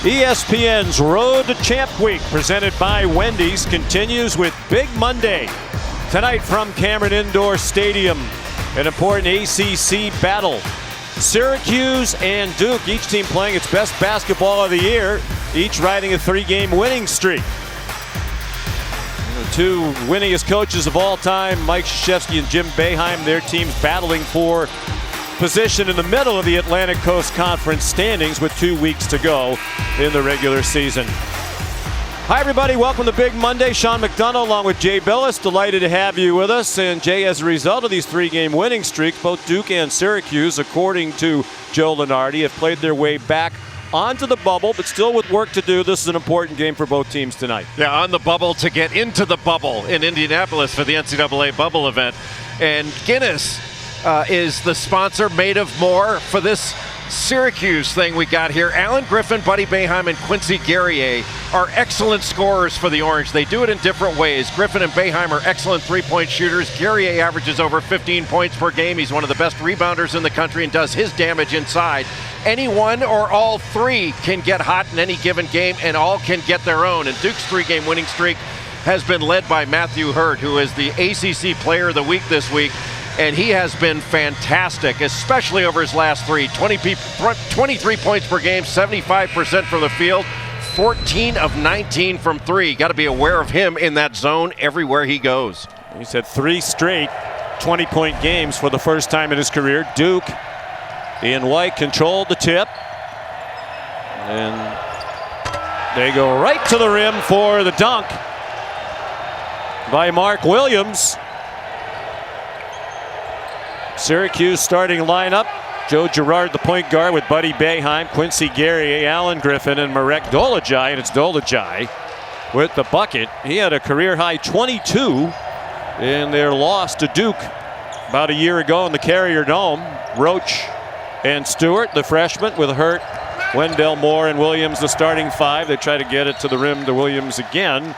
ESPN's Road to Champ Week, presented by Wendy's, continues with Big Monday. Tonight from Cameron Indoor Stadium, an important ACC battle. Syracuse and Duke, each team playing its best basketball of the year, each riding a 3-game winning streak. The two winningest coaches of all time, Mike Krzyzewski and Jim Boeheim, their teams battling for position in the middle of the Atlantic Coast Conference standings with 2 weeks to go in the regular season. Hi everybody, welcome to Big Monday. Sean McDonough along with Jay Billis, delighted to have you with us. And Jay, as a result of these 3-game winning streaks, both Duke and Syracuse, according to Joe Lunardi, have played their way back onto the bubble, but still with work to do. This is an important game for both teams tonight. Yeah, on the bubble to get into the bubble in Indianapolis for the NCAA bubble event. And Guinness is the sponsor, Made of More, for this Syracuse thing we got here. Alan Griffin, Buddy Boeheim, and Quincy Guerrier are excellent scorers for the Orange. They do it in different ways. Griffin and Boeheim are excellent three-point shooters. Guerrier averages over 15 points per game. He's one of the best rebounders in the country and does his damage inside. Any one or all three can get hot in any given game, and all can get their own. And Duke's 3-game winning streak has been led by Matthew Hurt, who is the ACC Player of the Week this week. And he has been fantastic, especially over his last three. 23 points per game, 75% from the field, 14 of 19 from three. Got to be aware of him in that zone everywhere he goes. He's had 3 straight 20-point games for the first time in his career. Duke in white controlled the tip. And they go right to the rim for the dunk by Mark Williams. Syracuse starting lineup: Joe Girard, the point guard, with Buddy Boeheim, Quincy Guerrier, Alan Griffin, and Marek Dolajai. And it's Dolajai with the bucket. He had a career-high 22 in their loss to Duke about a year ago in the Carrier Dome. Roach and Stewart, the freshmen, with Hurt, Wendell Moore, and Williams, the starting 5. They try to get it to the rim to Williams again,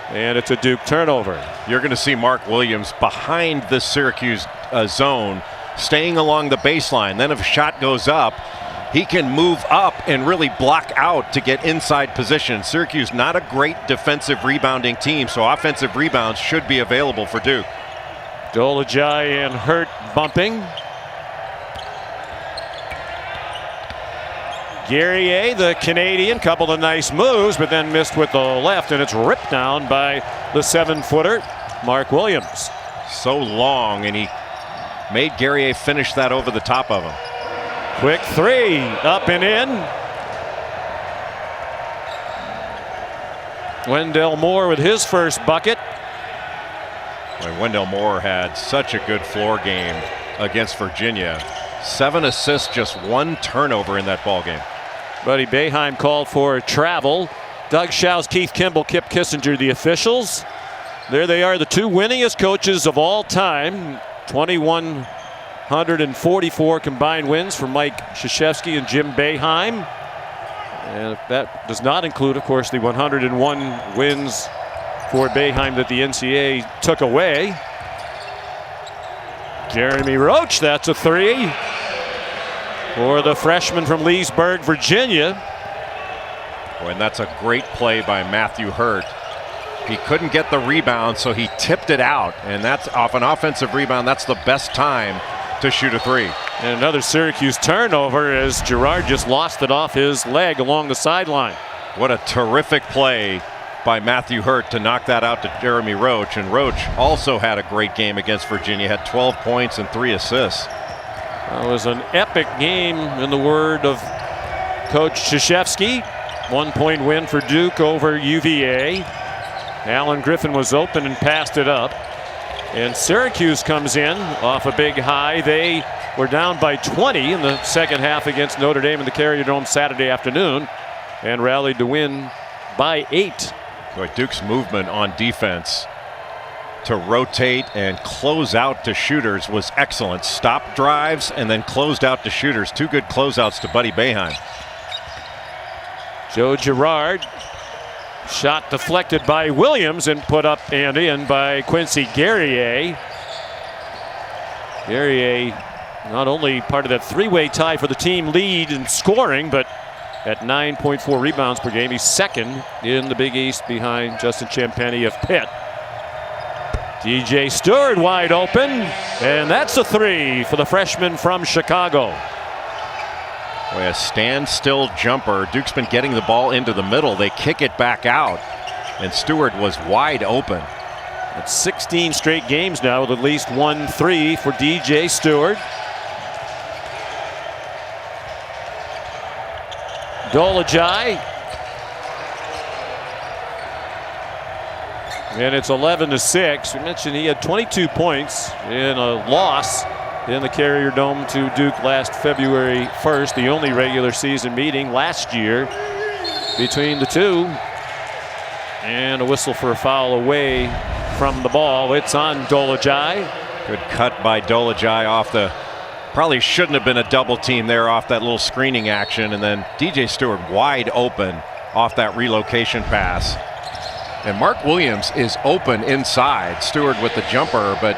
and it's a Duke turnover. You're going to see Mark Williams behind the Syracuse zone, staying along the baseline. Then if a shot goes up, he can move up and really block out to get inside position. Syracuse, not a great defensive rebounding team, so offensive rebounds should be available for Duke. Dolajai and Hurt bumping. Guerrier, the Canadian, couple of nice moves, but then missed with the left, and it's ripped down by the 7-footer, Mark Williams. So long, and he made Guerrier finish that over the top of him. Quick 3, up and in. Wendell Moore with his first bucket. Boy, Wendell Moore had such a good floor game against Virginia. 7 assists, just 1 turnover in that ball game. Buddy Boeheim called for travel. Doug Schaus, Keith Kimball, Kip Kissinger, the officials. There they are, the 2 winningest coaches of all time. 2,144 combined wins for Mike Krzyzewski and Jim Boeheim. And that does not include, of course, the 101 wins for Boeheim that the NCAA took away. Jeremy Roach, that's a 3 for the freshman from Leesburg, Virginia. Boy, and that's a great play by Matthew Hurt. He couldn't get the rebound, so he tipped it out, and that's off an offensive rebound. That's the best time to shoot a 3. And another Syracuse turnover as Girard just lost it off his leg along the sideline. What a terrific play by Matthew Hurt to knock that out to Jeremy Roach. And Roach also had a great game against Virginia, had 12 points and 3 assists. That was an epic game in the word of Coach Krzyzewski. 1-point win for Duke over UVA. Alan Griffin was open and passed it up. And Syracuse comes in off a big high. They were down by 20 in the second half against Notre Dame in the Carrier Dome Saturday afternoon and rallied to win by 8. Boy, Duke's movement on defense to rotate and close out to shooters was excellent. Stop drives and then closed out to shooters. 2 good closeouts to Buddy Boeheim. Joe Girard, shot deflected by Williams and put up and in by Quincy Guerrier. Guerrier not only part of that 3-way tie for the team lead in scoring, but at 9.4 rebounds per game. He's second in the Big East behind Justin Champagnie of Pitt. DJ Stewart wide open, and that's a three for the freshman from Chicago. Boy, a standstill jumper. Duke's been getting the ball into the middle. They kick it back out, and Stewart was wide open. It's 16 straight games now with at least 1 3 for DJ Stewart. Dolajai. And it's 11-6. We mentioned he had 22 points in a loss in the Carrier Dome to Duke last February 1st, the only regular season meeting last year between the two. And a whistle for a foul away from the ball. It's on Dolajai. Good cut by Dolajai off the, probably shouldn't have been a double team there off that little screening action, and then DJ Stewart wide open off that relocation pass. And Mark Williams is open inside. Stewart with the jumper, but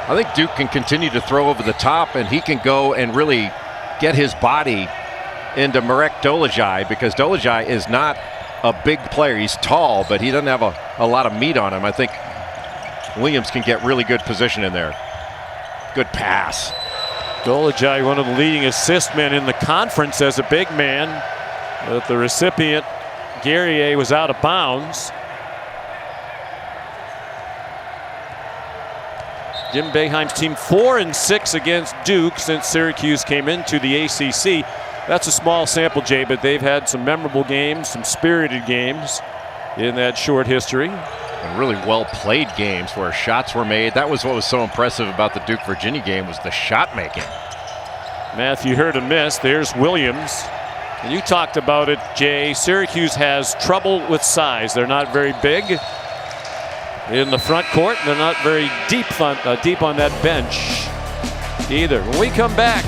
I think Duke can continue to throw over the top, and he can go and really get his body into Marek Dolajai, because Dolajai is not a big player. He's tall, but he doesn't have a lot of meat on him. I think Williams can get really good position in there. Good pass. Dolajai, one of the leading assist men in the conference as a big man. But the recipient, Guerrier, was out of bounds. Jim Boeheim's team 4-6 against Duke since Syracuse came into the ACC. That's a small sample, Jay, but they've had some memorable games, some spirited games in that short history. And really well-played games where shots were made. That was what was so impressive about the Duke-Virginia game, was the shot making. Matthew Hurd and miss. There's Williams. And you talked about it, Jay. Syracuse has trouble with size. They're not very big in the front court. They're not very deep on that bench either. When we come back,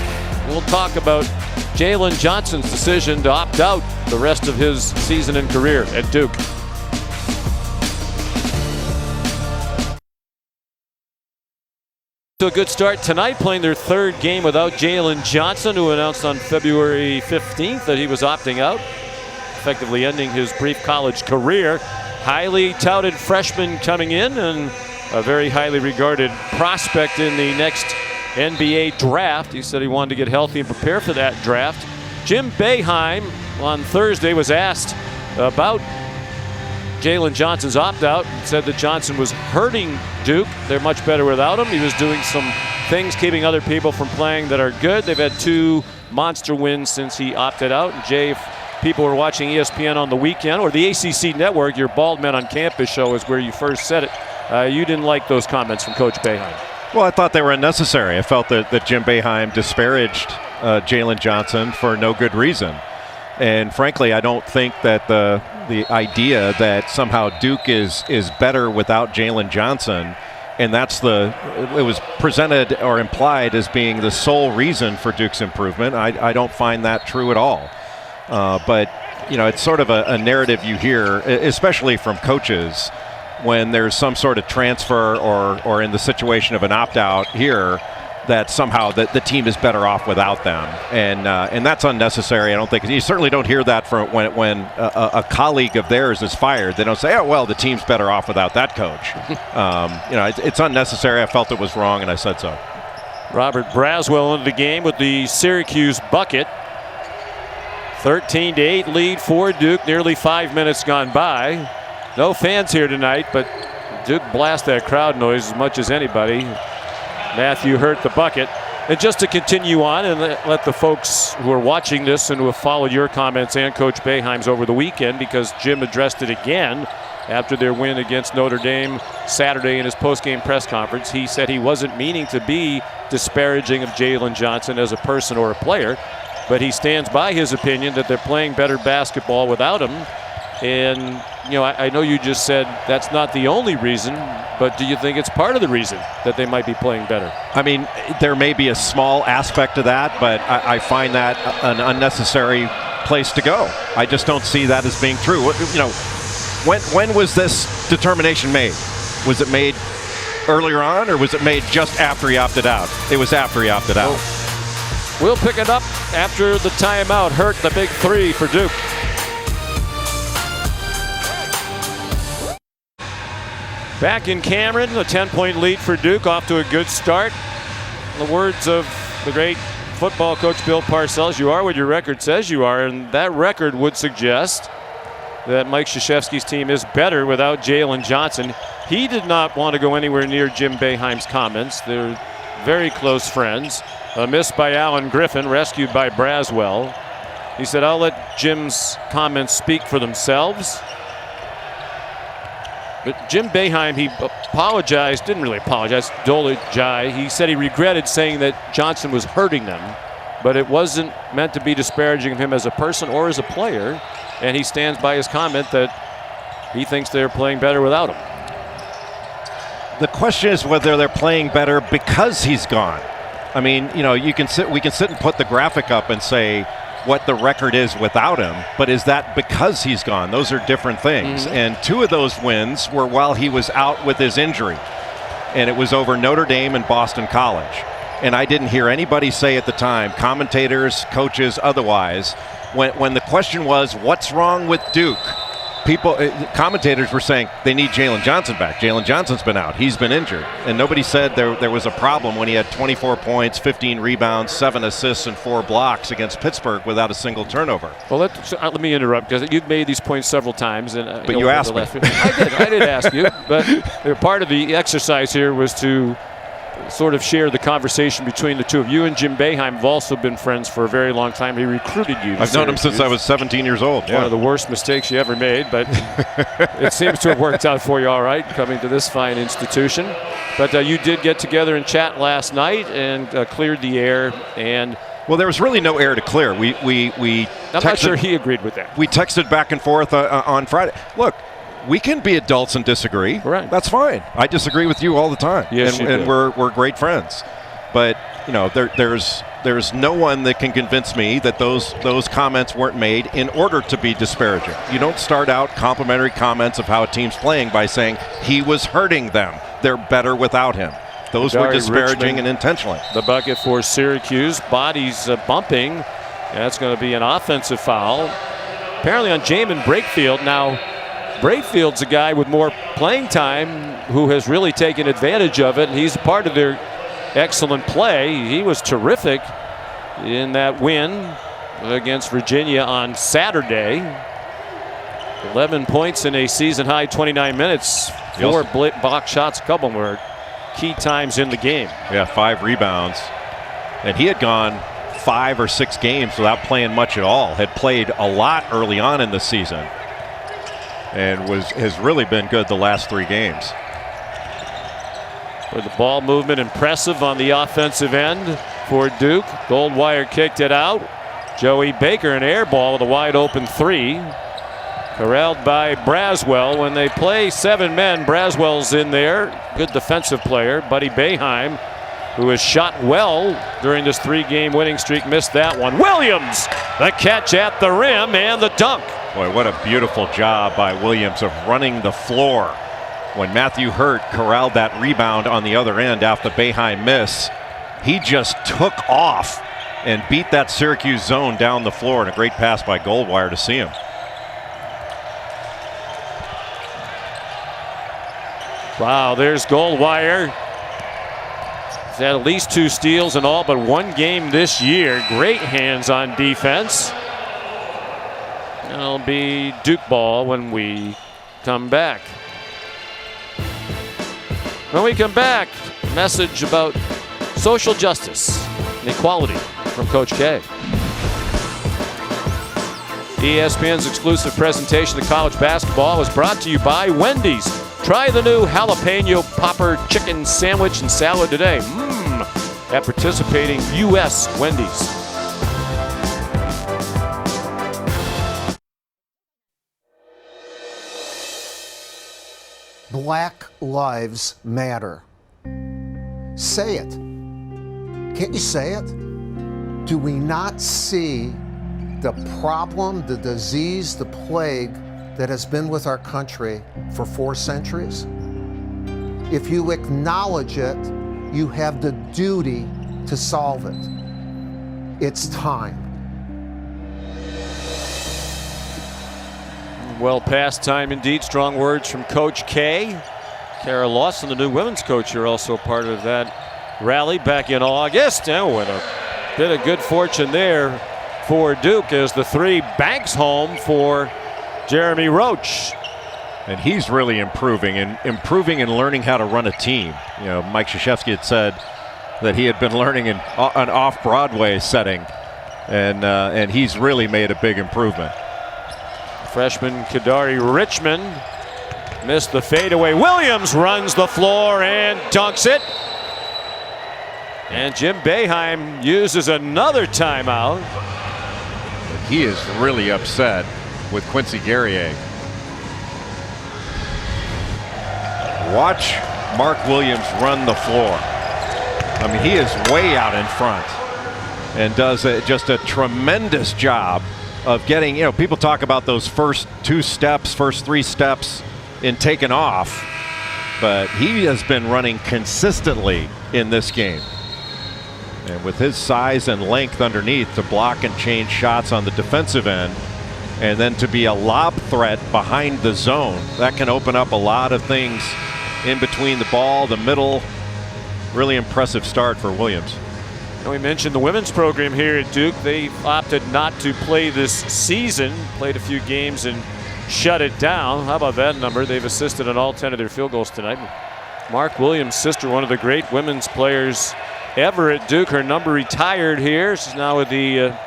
we'll talk about Jalen Johnson's decision to opt out the rest of his season and career at Duke. To a good start tonight, playing their third game without Jalen Johnson, who announced on February 15th that he was opting out, effectively ending his brief college career. Highly touted freshman coming in, and a very highly regarded prospect in the next NBA draft. He said he wanted to get healthy and prepare for that draft. Jim Boeheim on Thursday was asked about Jalen Johnson's opt-out, said that Johnson was hurting Duke. They're much better without him. He was doing some things keeping other people from playing that are good. They've had 2 monster wins since he opted out. And Jay, if people were watching ESPN on the weekend, or the ACC Network, your Bald Men on Campus show is where you first said it. You didn't like those comments from Coach Boeheim. Well, I thought they were unnecessary. I felt that Jim Boeheim disparaged Jalen Johnson for no good reason. And frankly, I don't think that the idea that somehow Duke is better without Jalen Johnson, and it was presented or implied as being the sole reason for Duke's improvement. I don't find that true at all. But you know, it's sort of a narrative you hear, especially from coaches, when there's some sort of transfer or in the situation of an opt-out here, that somehow the team is better off without them, and that's unnecessary. I don't think you certainly don't hear that from when a colleague of theirs is fired. They don't say, "Oh well, the team's better off without that coach." You know, it's unnecessary. I felt it was wrong, and I said so. Robert Braswell into the game with the Syracuse bucket. 13-8 lead for Duke. Nearly 5 minutes gone by. No fans here tonight, but Duke blast that crowd noise as much as anybody. Matthew Hurt the bucket. And just to continue on and let the folks who are watching this and who have followed your comments and Coach Boeheim's over the weekend, because Jim addressed it again after their win against Notre Dame Saturday in his post-game press conference. He said he wasn't meaning to be disparaging of Jalen Johnson as a person or a player, but he stands by his opinion that they're playing better basketball without him. And, you know, I know you just said that's not the only reason, but do you think it's part of the reason that they might be playing better? I mean, there may be a small aspect of that, but I find that an unnecessary place to go. I just don't see that as being true. You know, when was this determination made? Was it made earlier on, or was it made just after he opted out? It was after he opted out. We'll pick it up after the timeout hurt the big three for Duke. Back in Cameron, a 10-point lead for Duke, off to a good start. In the words of the great football coach Bill Parcells, you are what your record says you are, and that record would suggest that Mike Krzyzewski's team is better without Jalen Johnson. He did not want to go anywhere near Jim Boeheim's comments. They're very close friends. A miss by Alan Griffin, rescued by Braswell. He said, I'll let Jim's comments speak for themselves. But Jim Boeheim, he apologized, didn't really apologize, he said he regretted saying that Johnson was hurting them, but it wasn't meant to be disparaging of him as a person or as a player, and he stands by his comment that he thinks they're playing better without him. The question is whether they're playing better because he's gone. I mean, you know, we can sit and put the graphic up and say what the record is without him, but is that because he's gone? Those are different things. And two of those wins were while he was out with his injury, and it was over Notre Dame and Boston College. And I didn't hear anybody say at the time, commentators, coaches, otherwise, when the question was, what's wrong with Duke? Commentators were saying they need Jalen Johnson back. Jalen Johnson's been out. He's been injured. And nobody said there was a problem when he had 24 points, 15 rebounds, 7 assists, and 4 blocks against Pittsburgh without a single turnover. Well, let me interrupt, because you've made these points several times. But you asked me. I did ask you. But part of the exercise here was to sort of share the conversation between the two of you. And Jim Boeheim have also been friends for a very long time. He recruited you. I've known him since I was 17 years old. One of the worst mistakes you ever made, but it seems to have worked out for you all right, coming to this fine institution. But you did get together and chat last night and cleared the air. And well, there was really no air to clear. I'm not sure he agreed with that. We texted back and forth on Friday. Look, we can be adults and disagree. Right. That's fine. I disagree with you all the time. Yes, and we're great friends. But you know, there's no one that can convince me that those comments weren't made in order to be disparaging. You don't start out complimentary comments of how a team's playing by saying he was hurting them. They're better without him. Those were disparaging Richmond, and intentionally. The bucket for Syracuse. Bodies bumping. That's going to be an offensive foul. Apparently on Jamin Brakefield. Now, Brayfield's a guy with more playing time who has really taken advantage of it. He's part of their excellent play. He was terrific in that win against Virginia on Saturday. 11 points in a season-high 29 minutes. 4 block shots, a couple were key times in the game. Yeah, 5 rebounds. And he had gone 5 or 6 games without playing much at all. Had played a lot early on in the season. And has really been good the last 3 games. With the ball movement impressive on the offensive end for Duke. Goldwire kicked it out. Joey Baker, an air ball with a wide open 3. Corralled by Braswell. When they play 7 men, Braswell's in there. Good defensive player. Buddy Boeheim, who has shot well during this 3-game winning streak, missed that one. Williams, the catch at the rim and the dunk. Boy, what a beautiful job by Williams of running the floor. When Matthew Hurt corralled that rebound on the other end after the Boeheim miss, he just took off and beat that Syracuse zone down the floor, and a great pass by Goldwire to see him. Wow, there's Goldwire. He's had at least 2 steals in all but 1 game this year. Great hands on defense. It'll be Duke ball when we come back. When we come back, message about social justice and equality from Coach K. ESPN's exclusive presentation of college basketball is brought to you by Wendy's. Try the new jalapeno popper chicken sandwich and salad today. At participating U.S. Wendy's. Black lives matter. Say it. Can't you say it? Do we not see the problem, the disease, the plague that has been with our country for 4 centuries? If you acknowledge it, you have the duty to solve it. It's time. Well past time indeed. Strong words from Coach K. Kara Lawson, the new women's coach, here, also part of that rally back in August. Oh, and a bit of good fortune there for Duke as the three banks home for Jeremy Roach. And he's really improving and learning how to run a team. You know, Mike Krzyzewski had said that he had been learning in an off-Broadway setting, and he's really made a big improvement. Freshman Kadari Richmond missed the fadeaway. Williams runs the floor and dunks it. And Jim Boeheim uses another timeout. He is really upset with Quincy Guerrier. Watch Mark Williams run the floor. I mean, he is way out in front and does just a tremendous job of getting, you know, people talk about those first 2 steps, first 3 steps in taking off, but he has been running consistently in this game. And with his size and length underneath to block and change shots on the defensive end, and then to be a lob threat behind the zone, that can open up a lot of things in between the ball, the middle. Really impressive start for Williams. And we mentioned the women's program here at Duke. They opted not to play this season, played a few games and shut it down. How about that number? They've assisted on all 10 of their field goals tonight. Mark Williams' sister, one of the great women's players ever at Duke. Her number retired here. She's now with the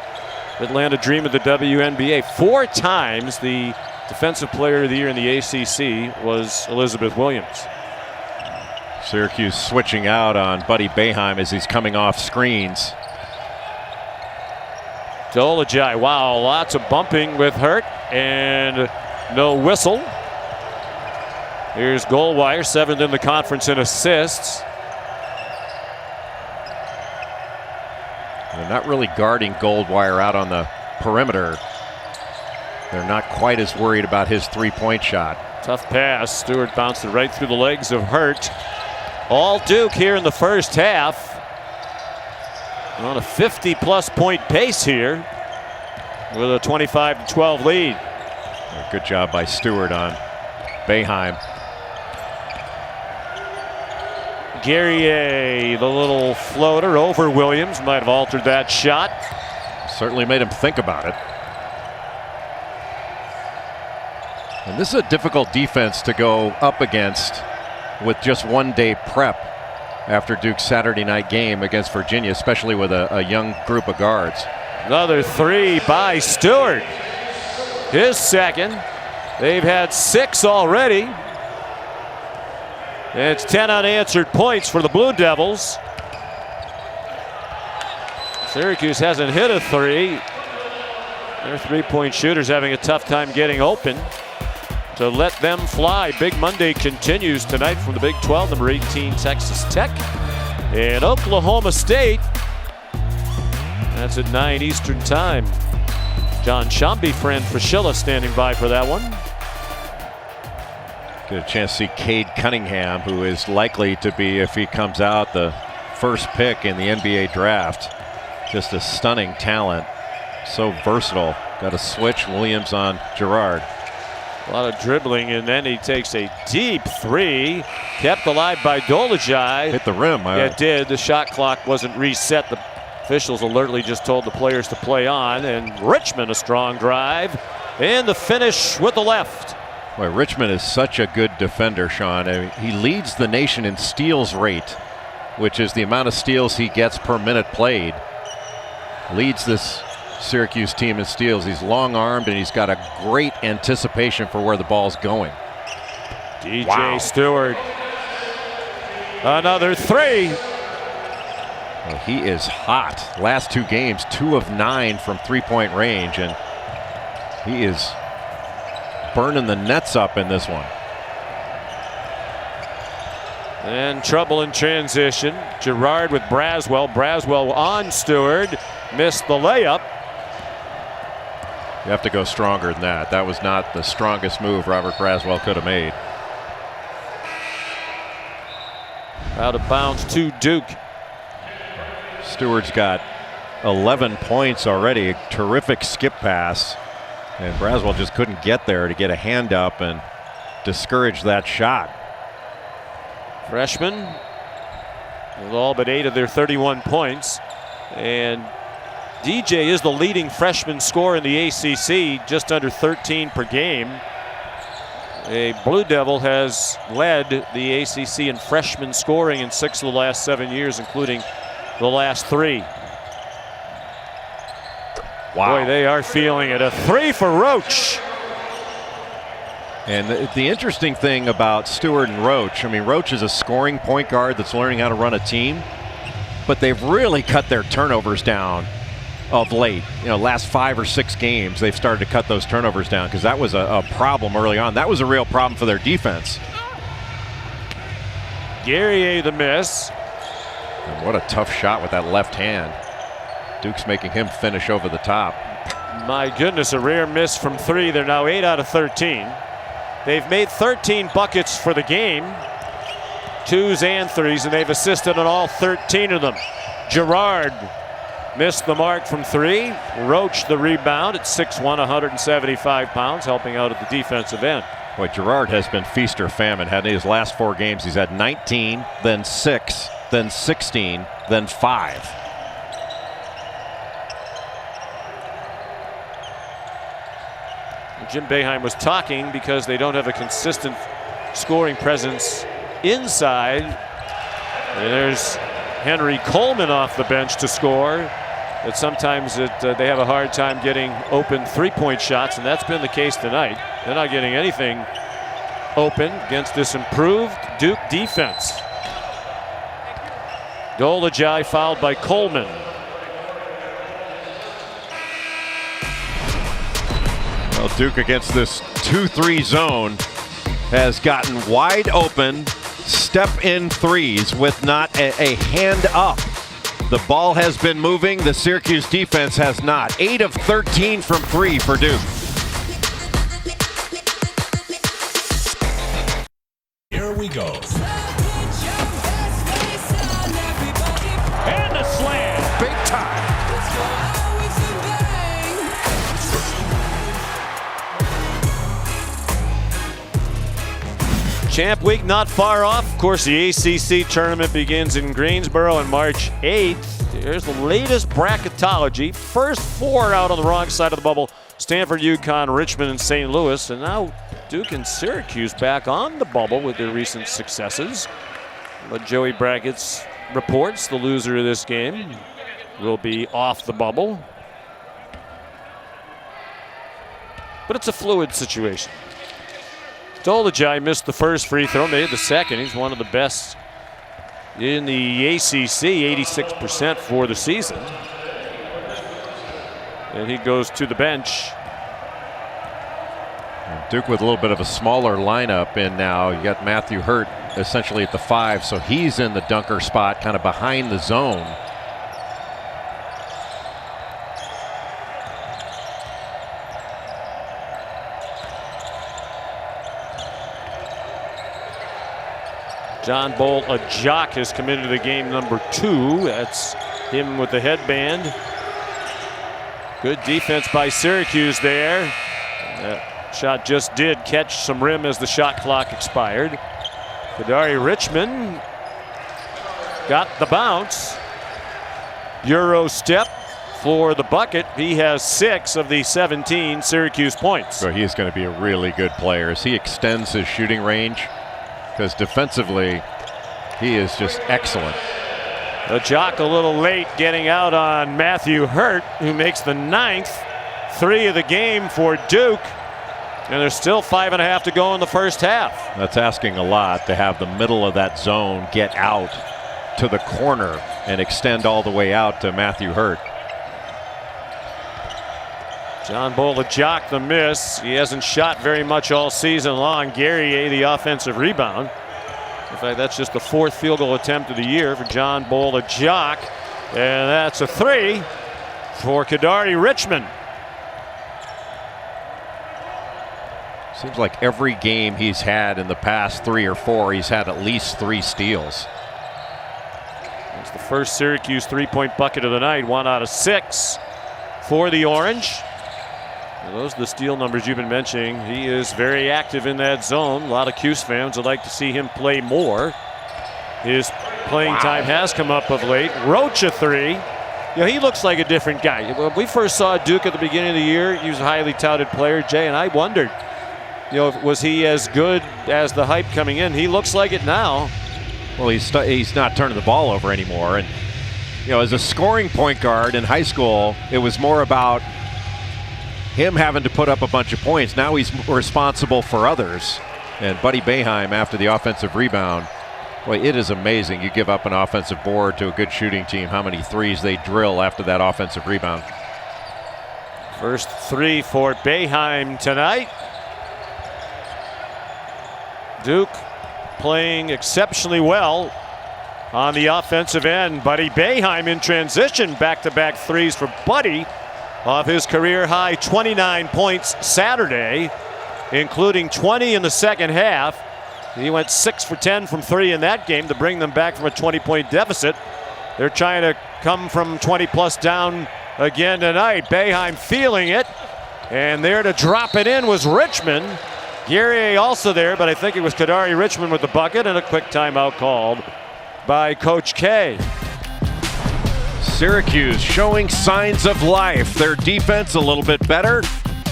Atlanta Dream of the WNBA. 4 times the Defensive Player of the Year in the ACC was Elizabeth Williams. Syracuse switching out on Buddy Boeheim as he's coming off screens. Dolajai, wow, lots of bumping with Hurt and no whistle. Here's Goldwire, 7th in the conference in assists. They're not really guarding Goldwire out on the perimeter. They're not quite as worried about his 3-point shot. Tough pass. Stewart bounced it right through the legs of Hurt. All Duke here in the first half. On a 50-plus point pace here with a 25-12 lead. Good job by Stewart on Boeheim. Guerrier, the little floater over Williams, might have altered that shot. Certainly made him think about it. And this is a difficult defense to go up against with just 1 day prep after Duke's Saturday night game against Virginia, especially with a young group of guards. Another 3 by Stewart. His second. They've had 6 already. It's 10 unanswered points for the Blue Devils. Syracuse hasn't hit a 3. Their 3-point shooters having a tough time getting open to let them fly. Big Monday continues tonight from the Big 12. Number 18, Texas Tech and Oklahoma State. That's at 9 Eastern time. John Shambi, Fran Fraschilla standing by for that one. Get a chance to see Cade Cunningham, who is likely to be, if he comes out, the first pick in the NBA draft. Just a stunning talent. So versatile. Got a switch. Williams on Girard. A lot of dribbling, and then he takes a deep 3. Kept alive by Dolajai. Hit the rim. Yeah, it did. The shot clock wasn't reset. The officials alertly just told the players to play on. And Richmond, a strong drive. And the finish with the left. Boy, Richmond is such a good defender, Sean. I mean, he leads the nation in steals rate, which is the amount of steals he gets per minute played. Leads this Syracuse team in steals. He's long-armed and he's got a great anticipation for where the ball's going. DJ Stewart. Another 3. Well, he is hot. Last 2 games, 2 of 9 from 3-point range, and he is burning the nets up in this one. And trouble in transition. Girard with Braswell. Braswell on Stewart. Missed the layup. You have to go stronger than that. That was not the strongest move Robert Braswell could have made. Out of bounds to Duke. Stewart's got 11 points already. A terrific skip pass And Braswell just couldn't get there to get a hand up and discourage that shot. Freshmen with all but 8 of their 31 points. And DJ is the leading freshman scorer in the ACC, just under 13 per game. A Blue Devil has led the ACC in freshman scoring in 6 of the last 7 years, including the last 3. Wow. Boy, they are feeling it. A 3 for Roach. And the interesting thing about Stewart and Roach, I mean, Roach is a scoring point guard that's learning how to run a team, but they've really cut their turnovers down of late. You know, last 5 or 6 games, they've started to cut those turnovers down because that was a problem early on. That was a real problem for their defense. Guerrier the miss. And what a tough shot with that left hand. Duke's making him finish over the top. My goodness, a rare miss from 3. They're now 8 out of 13. They've made 13 buckets for the game, 2s and 3s, and they've assisted on all 13 of them. Girard missed the mark from 3. Roach the rebound at 6'1", 175 pounds, helping out at the defensive end. Boy, Girard has been feast or famine. Had his last 4 games, he's had 19, then 6, then 16, then 5. Jim Boeheim was talking because they don't have a consistent scoring presence inside. And there's Henry Coleman off the bench to score. But sometimes they have a hard time getting open 3-point shots, and that's been the case tonight. They're not getting anything open against this improved Duke defense. Dolajai fouled by Coleman. Well, Duke against this 2-3 zone has gotten wide open step-in threes with not a hand up. The ball has been moving. The Syracuse defense has not. 8 of 13 from 3 for Duke. Here we go. And a slam. Big time. Champ Week not far off. Of course, the ACC tournament begins in Greensboro on March 8th. Here's the latest bracketology. First 4 out on the wrong side of the bubble. Stanford, UConn, Richmond, and St. Louis. And now Duke and Syracuse back on the bubble with their recent successes. But Joey Brackett's reports the loser of this game will be off the bubble. But it's a fluid situation. Dolajai missed the first free throw, made the second. He's one of the best in the ACC, 86% for the season. And he goes to the bench. Duke with a little bit of a smaller lineup in now. You got Matthew Hurt essentially at the 5, so he's in the dunker spot, kind of behind the zone. John Bolt, a jock, has come into the game number 2. That's him with the headband. Good defense by Syracuse there. That shot just did catch some rim as the shot clock expired. Kadari Richmond got the bounce. Euro step for the bucket. He has 6 of the 17 Syracuse points. So he's going to be a really good player as he extends his shooting range, because defensively he is just excellent. The jock a little late getting out on Matthew Hurt, who makes the 9th 3 of the game for Duke. And there's still 5.5 to go in the first half. That's asking a lot to have the middle of that zone get out to the corner and extend all the way out to Matthew Hurt. John Bull, the jock, the miss. He hasn't shot very much all season long. Guerrier, the offensive rebound. In fact, that's just the 4th field goal attempt of the year for John Bull, the jock. And that's a 3 for Kadari Richmond. Seems like every game he's had in the past 3 or 4, he's had at least 3 steals. It's the first Syracuse 3-point bucket of the night, 1 out of 6 for the Orange. Those are the steal numbers you've been mentioning. He is very active in that zone. A lot of Cuse fans would like to see him play more. His playing time has come up of late. Roach a three. You know, he looks like a different guy. When we first saw Duke at the beginning of the year, he was a highly touted player, Jay, and I wondered, you know, was he as good as the hype coming in? He looks like it now. Well, he's not turning the ball over anymore. And, you know, as a scoring point guard in high school, it was more about him having to put up a bunch of points. Now he's responsible for others. And Buddy Boeheim, after the offensive rebound, boy, it is amazing. You give up an offensive board to a good shooting team, how many threes they drill after that offensive rebound. First three for Boeheim tonight. Duke playing exceptionally well on the offensive end. Buddy Boeheim in transition. Back-to-back threes for Buddy off his career high 29 points Saturday, including 20 in the second half. He went 6 for 10 from three in that game to bring them back from a 20-point deficit. They're trying to come from 20-plus down again tonight. Boeheim feeling it, and there to drop it in was Richmond. Guerrier also there, but I think it was Kadari Richmond with the bucket, and a quick timeout called by Coach K. Syracuse showing signs of life. Their defense a little bit better,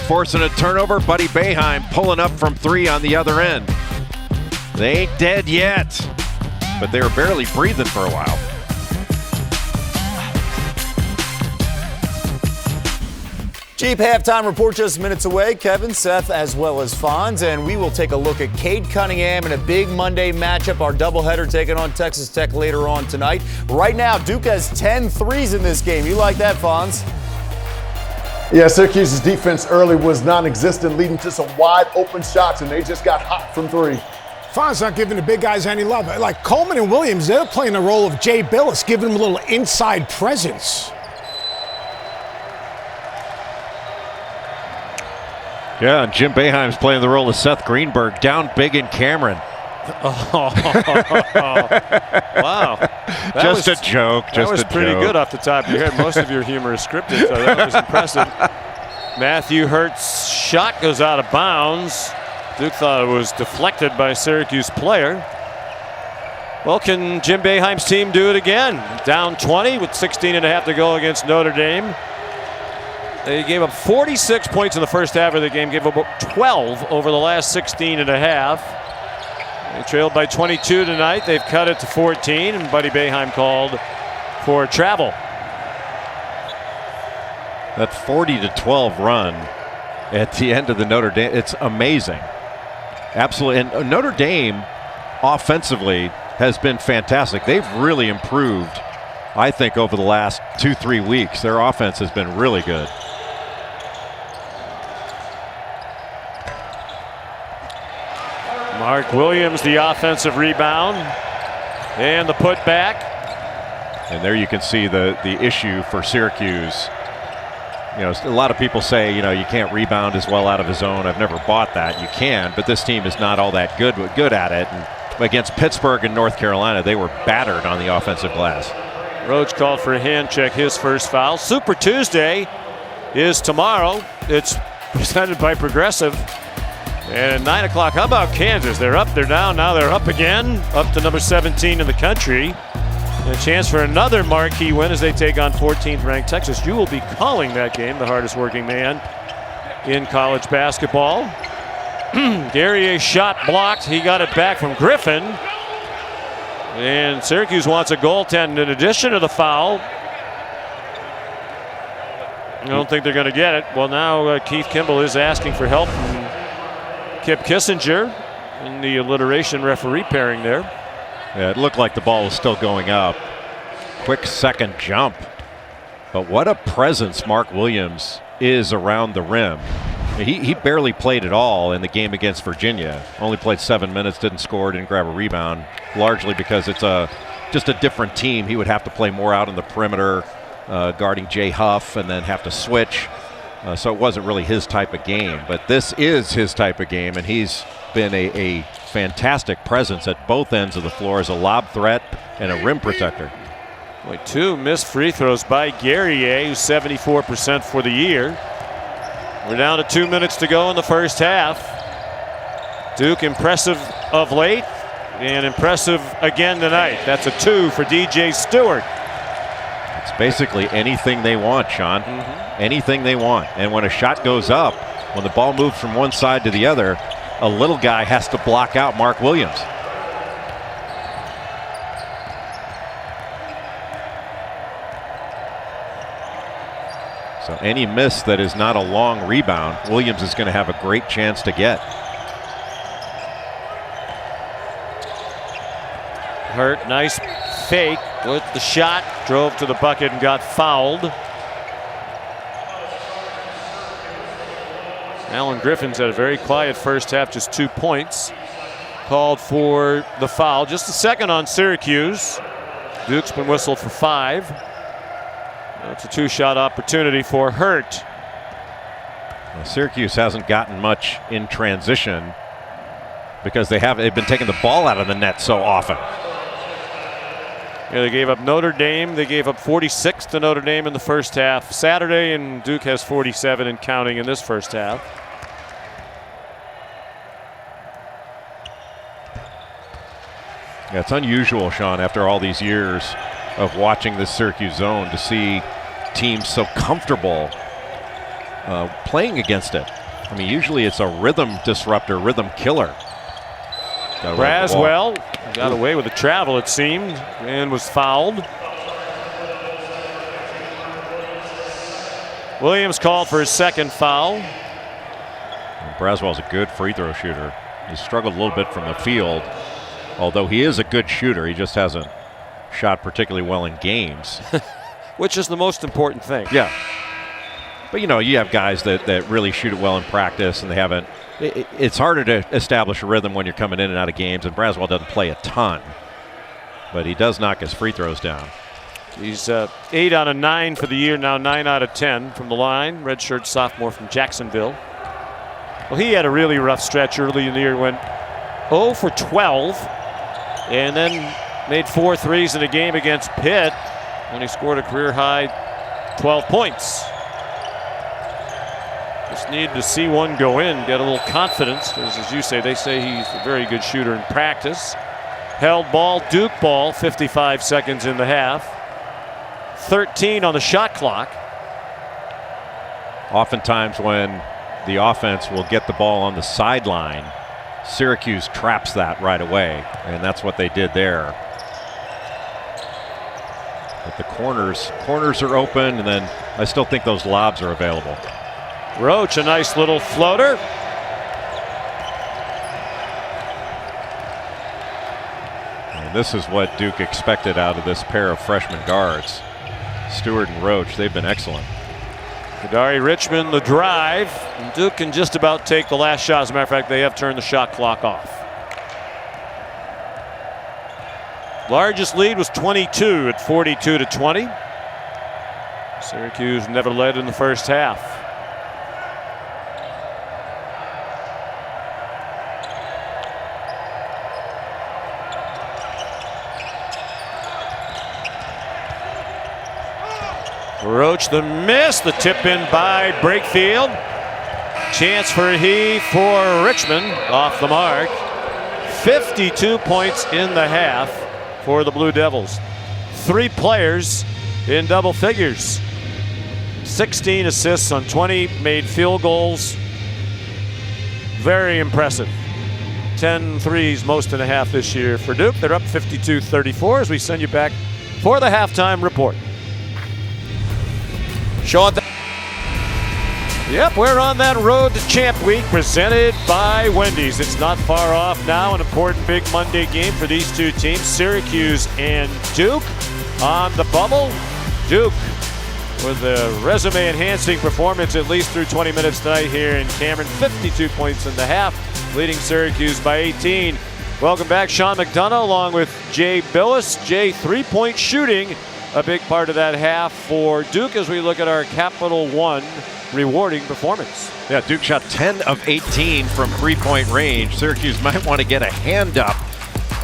forcing a turnover. Buddy Boeheim pulling up from three on the other end. They ain't dead yet, but they were barely breathing for a while. Jeep halftime report just minutes away. Kevin, Seth, as well as Fonz, and we will take a look at Cade Cunningham in a big Monday matchup. Our doubleheader taking on Texas Tech later on tonight. Right now, Duke has 10 threes in this game. You like that, Fonz? Yeah, Syracuse's defense early was non-existent, leading to some wide open shots, and they just got hot from three. Fonz not giving the big guys any love. Like Coleman and Williams, they're playing the role of Jay Billis, giving them a little inside presence. Yeah, and Jim Boeheim's playing the role of Seth Greenberg, down big in Cameron. Oh, wow. Just a joke. That was pretty good off the top of your head. Most of your humor is scripted, so that was impressive. Matthew Hurt's shot goes out of bounds. Duke thought it was deflected by a Syracuse player. Well, can Jim Boeheim's team do it again? Down 20 with 16.5 to go against Notre Dame. They gave up 46 points in the first half of the game, gave up 12 over the last 16.5. They trailed by 22 tonight. They've cut it to 14, and Buddy Boeheim called for travel. That 40-12 run at the end of the Notre Dame, it's amazing. Absolutely. And Notre Dame offensively has been fantastic. They've really improved, I think, over the last 2-3 weeks. Their offense has been really good. Mark Williams, the offensive rebound, and the putback. And there you can see the issue for Syracuse. You know, a lot of people say, you know, you can't rebound as well out of the zone. I've never bought that. You can, but this team is not all that good at it. And against Pittsburgh and North Carolina, they were battered on the offensive glass. Roach called for a hand check, his first foul. Super Tuesday is tomorrow. It's presented by Progressive. And at 9 o'clock, how about Kansas? They're up, they're down, now they're up again, up to number 17 in the country. And a chance for another marquee win as they take on 14th ranked Texas. You will be calling that game, the hardest working man in college basketball. Guerrier shot blocked. He got it back from Griffin. And Syracuse wants a goaltend in addition to the foul. I don't think they're going to get it. Well, now Keith Kimball is asking for help from Kip Kissinger in the alliteration referee pairing there. Yeah, it looked like the ball was still going up. Quick second jump. But what a presence Mark Williams is around the rim. He barely played at all in the game against Virginia. Only played 7 minutes, didn't score, didn't grab a rebound, largely because it's just a different team. He would have to play more out on the perimeter, guarding Jay Huff, and then have to switch. So it wasn't really his type of game. But this is his type of game, and he's been a fantastic presence at both ends of the floor as a lob threat and a rim protector. Boy, 2 missed free throws by Guerrier, who's 74% for the year. We're down to 2 minutes to go in the first half. Duke impressive of late and impressive again tonight. That's a 2 for DJ Stewart. It's basically anything they want, Sean. Anything they want. And when a shot goes up, when the ball moves from one side to the other, a little guy has to block out Mark Williams. So any miss that is not a long rebound, Williams is going to have a great chance to get. Hurt, nice fake with the shot, drove to the bucket and got fouled. Alan Griffin's had a very quiet first half, just 2 points. Called for the foul, just a second on Syracuse. Duke's been whistled for 5. That's a 2-shot opportunity for Hurt. Well, Syracuse hasn't gotten much in transition because they've been taking the ball out of the net so often. Yeah, they gave up Notre Dame. They gave up 46 to Notre Dame in the first half Saturday, and Duke has 47 and counting in this first half. Yeah, it's unusual, Sean, after all these years of watching this Syracuse zone to see teams so comfortable playing against it. I mean, usually it's a rhythm disruptor, rhythm killer. Braswell got away with the travel, it seemed, and was fouled. Williams called for his second foul. Braswell's a good free throw shooter. He's struggled a little bit from the field, although he is a good shooter. He just hasn't shot particularly well in games. Which is the most important thing. Yeah. But, you know, you have guys that really shoot it well in practice, and they haven't. It's harder to establish a rhythm when you're coming in and out of games, and Braswell doesn't play a ton. But he does knock his free throws down. He's 8 out of 9 for the year now, 9 out of 10 from the line. Redshirt sophomore from Jacksonville. Well, he had a really rough stretch early in the year, went 0 for 12, and then made 4 threes in a game against Pitt, and he scored a career high 12 points. Just need to see one go in, get a little confidence, because as you say, they say he's a very good shooter in practice. Held ball, Duke ball, 55 seconds in the half. 13 on the shot clock. Oftentimes when the offense will get the ball on the sideline, Syracuse traps that right away, and that's what they did there. But the corners are open, and then I still think those lobs are available. Roach, a nice little floater. And this is what Duke expected out of this pair of freshman guards. Stewart and Roach, they've been excellent. Kadari Richmond, the drive. And Duke can just about take the last shot. As a matter of fact, they have turned the shot clock off. Largest lead was 22 at 42-20. Syracuse never led in the first half. Roach the miss, the tip in by Brakefield. Chance for Richmond, off the mark. 52 points in the half for the Blue Devils. 3 players in double figures. 16 assists on 20 made field goals. Very impressive. 10 threes, most in a half this year for Duke. They're up 52-34 as we send you back for the halftime report. Sean. Yep, we're on that road to Champ Week presented by Wendy's. It's not far off now. An important big Monday game for these two teams, Syracuse and Duke. On the bubble, Duke with a resume-enhancing performance at least through 20 minutes tonight here in Cameron. 52 points in the half, leading Syracuse by 18. Welcome back, Sean McDonough, along with Jay Billis. Jay, 3-point shooting, a big part of that half for Duke as we look at our Capital One rewarding performance. Yeah, Duke shot 10 of 18 from 3-point range. Syracuse might want to get a hand up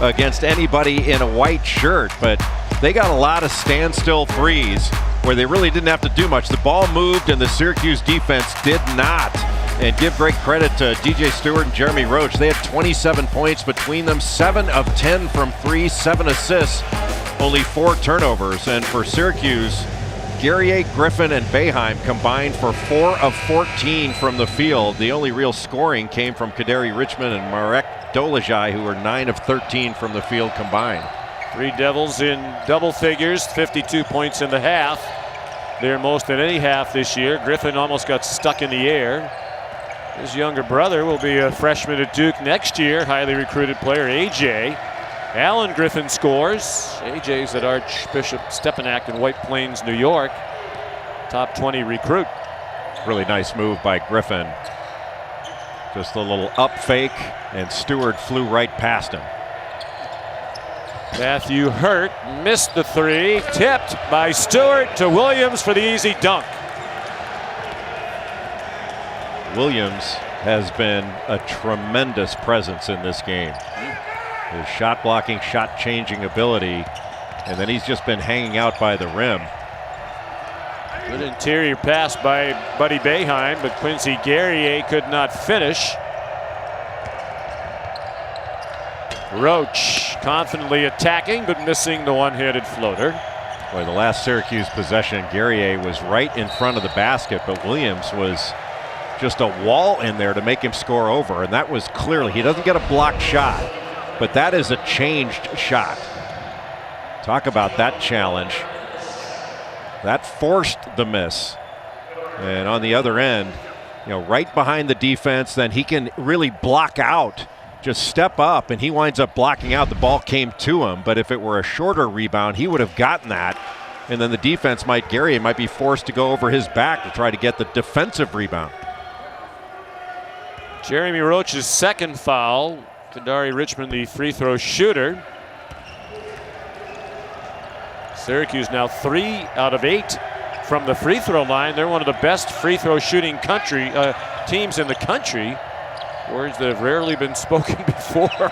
against anybody in a white shirt, but they got a lot of standstill threes where they really didn't have to do much. The ball moved and the Syracuse defense did not. And give great credit to DJ Stewart and Jeremy Roach. They had 27 points between them, 7 of 10 from 3, 7 assists, only 4 turnovers. And for Syracuse, Guerrier, Griffin, and Boeheim combined for 4 of 14 from the field. The only real scoring came from Kaderi Richmond and Marek Dolezaj, who were 9 of 13 from the field combined. 3 Devils in double figures, 52 points in the half. Their most in any half this year. Griffin almost got stuck in the air. His younger brother will be a freshman at Duke next year, highly recruited player AJ. Alan Griffin scores. AJ's at Archbishop Stepinac in White Plains, New York. Top 20 recruit. Really nice move by Griffin. Just a little up fake, and Stewart flew right past him. Matthew Hurt missed the 3, tipped by Stewart to Williams for the easy dunk. Williams has been a tremendous presence in this game. His shot blocking, shot changing ability, and then he's just been hanging out by the rim. Good interior pass by Buddy Boeheim, but Quincy Guerrier could not finish. Roach confidently attacking, but missing the one-handed floater. Boy, the last Syracuse possession, Guerrier was right in front of the basket, but Williams was just a wall in there to make him score over, and that was clearly, he doesn't get a blocked shot, but that is a changed shot. Talk about that challenge. That forced the miss. And on the other end, right behind the defense, then he can really block out, just step up, and he winds up blocking out. The ball came to him, but if it were a shorter rebound, he would have gotten that. And then the defense Guerrier might be forced to go over his back to try to get the defensive rebound. Jeremy Roach's second foul. Kaderi Richmond, the free throw shooter. Syracuse now 3 out of 8 from the free throw line. They're one of the best free throw shooting teams in the country. Words that have rarely been spoken before.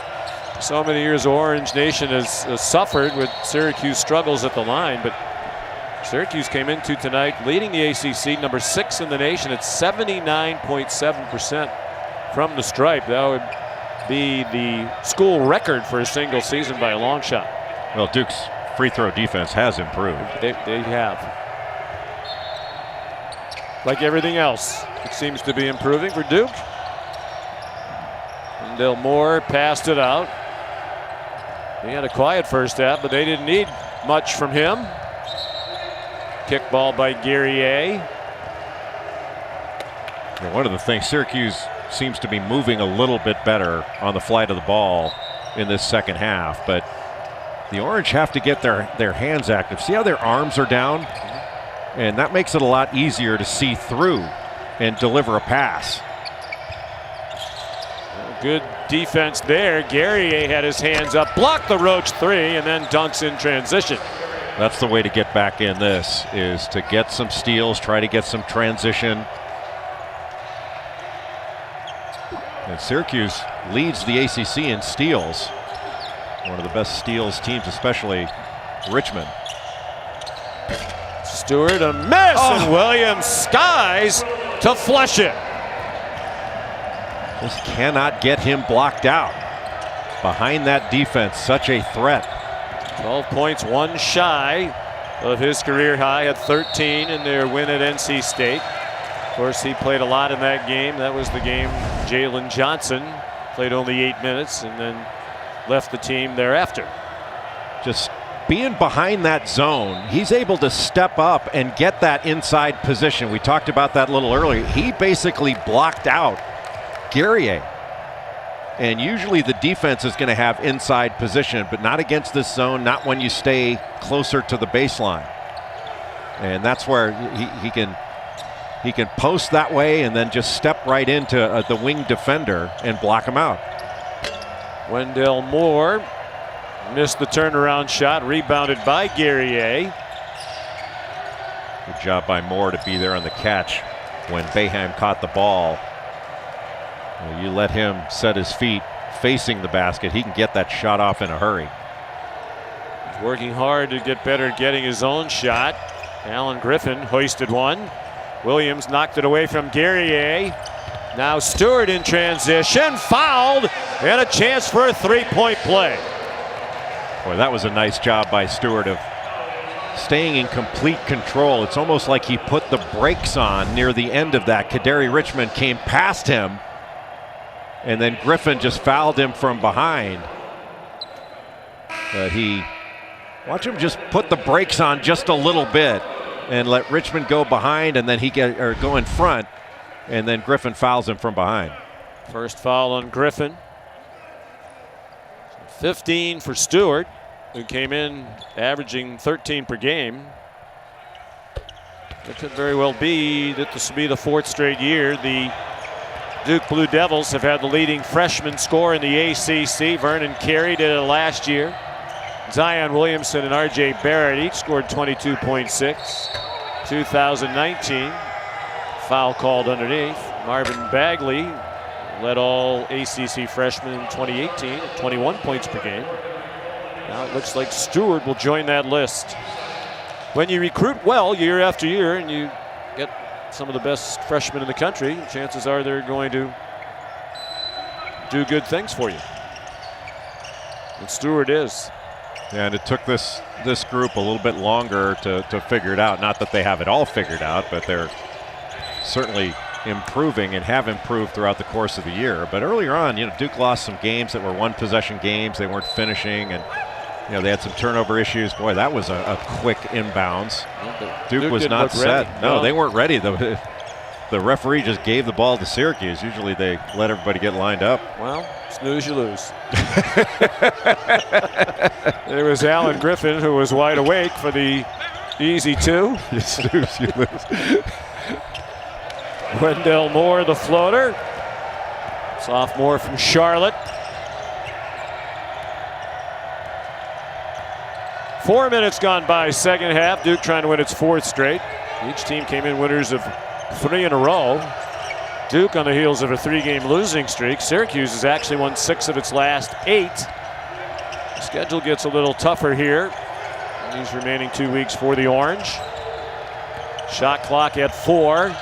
So many years Orange Nation has suffered with Syracuse struggles at the line, but Syracuse came into tonight leading the ACC, number 6 in the nation at 79.7% from the stripe. That would be the school record for a single season by a long shot. Well, Duke's free throw defense has improved. They have. Like everything else, it seems to be improving for Duke. Wendell Moore passed it out. He had a quiet first half, but they didn't need much from him. Kickball by Guerrier. One of the things, Syracuse seems to be moving a little bit better on the flight of the ball in this second half, but the Orange have to get their hands active. See how their arms are down? And that makes it a lot easier to see through and deliver a pass. Good defense there. Guerrier had his hands up, blocked the Roach 3, and then dunks in transition. That's the way to get back in this, is to get some steals, try to get some transition. And Syracuse leads the ACC in steals. One of the best steals teams, especially Richmond. Stewart a miss, and Williams skies to flush it. Just cannot get him blocked out. Behind that defense, such a threat. 12 points, one shy of his career high at 13 in their win at NC State. Of course, he played a lot in that game. That was the game Jalen Johnson played only 8 minutes and then left the team thereafter. Just being behind that zone, he's able to step up and get that inside position. We talked about that a little earlier. He basically blocked out Guerrier. And usually the defense is going to have inside position, but not against this zone, not when you stay closer to the baseline. And that's where he can post that way and then just step right into the wing defender and block him out. Wendell Moore missed the turnaround shot, rebounded by Guerrier. Good job by Moore to be there on the catch when Boeheim caught the ball. You let him set his feet facing the basket, he can get that shot off in a hurry. He's working hard to get better at getting his own shot. Alan Griffin hoisted one. Williams knocked it away from Guerrier. Now Stewart in transition, fouled, and a chance for a three-point play. Boy, that was a nice job by Stewart of staying in complete control. It's almost like he put the brakes on near the end of that. Kaderi Richmond came past him, and then Griffin just fouled him from behind. But watch him just put the brakes on just a little bit and let Richmond go behind, and then go in front, and then Griffin fouls him from behind. First foul on Griffin. 15 for Stewart, who came in averaging 13 per game. It could very well be that this will be the fourth straight year the Duke Blue Devils have had the leading freshman scorer in the ACC. Vernon Carey did it last year. Zion Williamson and R.J. Barrett each scored 22.6. 2019, foul called underneath. Marvin Bagley led all ACC freshmen in 2018 at 21 points per game. Now it looks like Stewart will join that list. When you recruit well year after year and you get some of the best freshmen in the country, chances are they're going to do good things for you. And Stewart is. Yeah, and it took this group a little bit longer to figure it out. Not that they have it all figured out, but they're certainly improving and have improved throughout the course of the year. But earlier on, Duke lost some games that were one-possession games. They weren't finishing, and they had some turnover issues. Boy, that was a quick inbounds. Duke was not set. Ready. No, they weren't ready. The referee just gave the ball to Syracuse. Usually they let everybody get lined up. Well, snooze, you lose. There was Alan Griffin, who was wide awake for the easy two. You snooze, you lose. Wendell Moore, the floater. Sophomore from Charlotte. 4 minutes gone by second half. Duke trying to win its fourth straight. Each team came in winners of 3 in a row. Duke on the heels of a 3-game losing streak. Syracuse has actually won 6 of its last 8. The schedule gets a little tougher here in these remaining 2 weeks for the Orange. Shot clock at 4.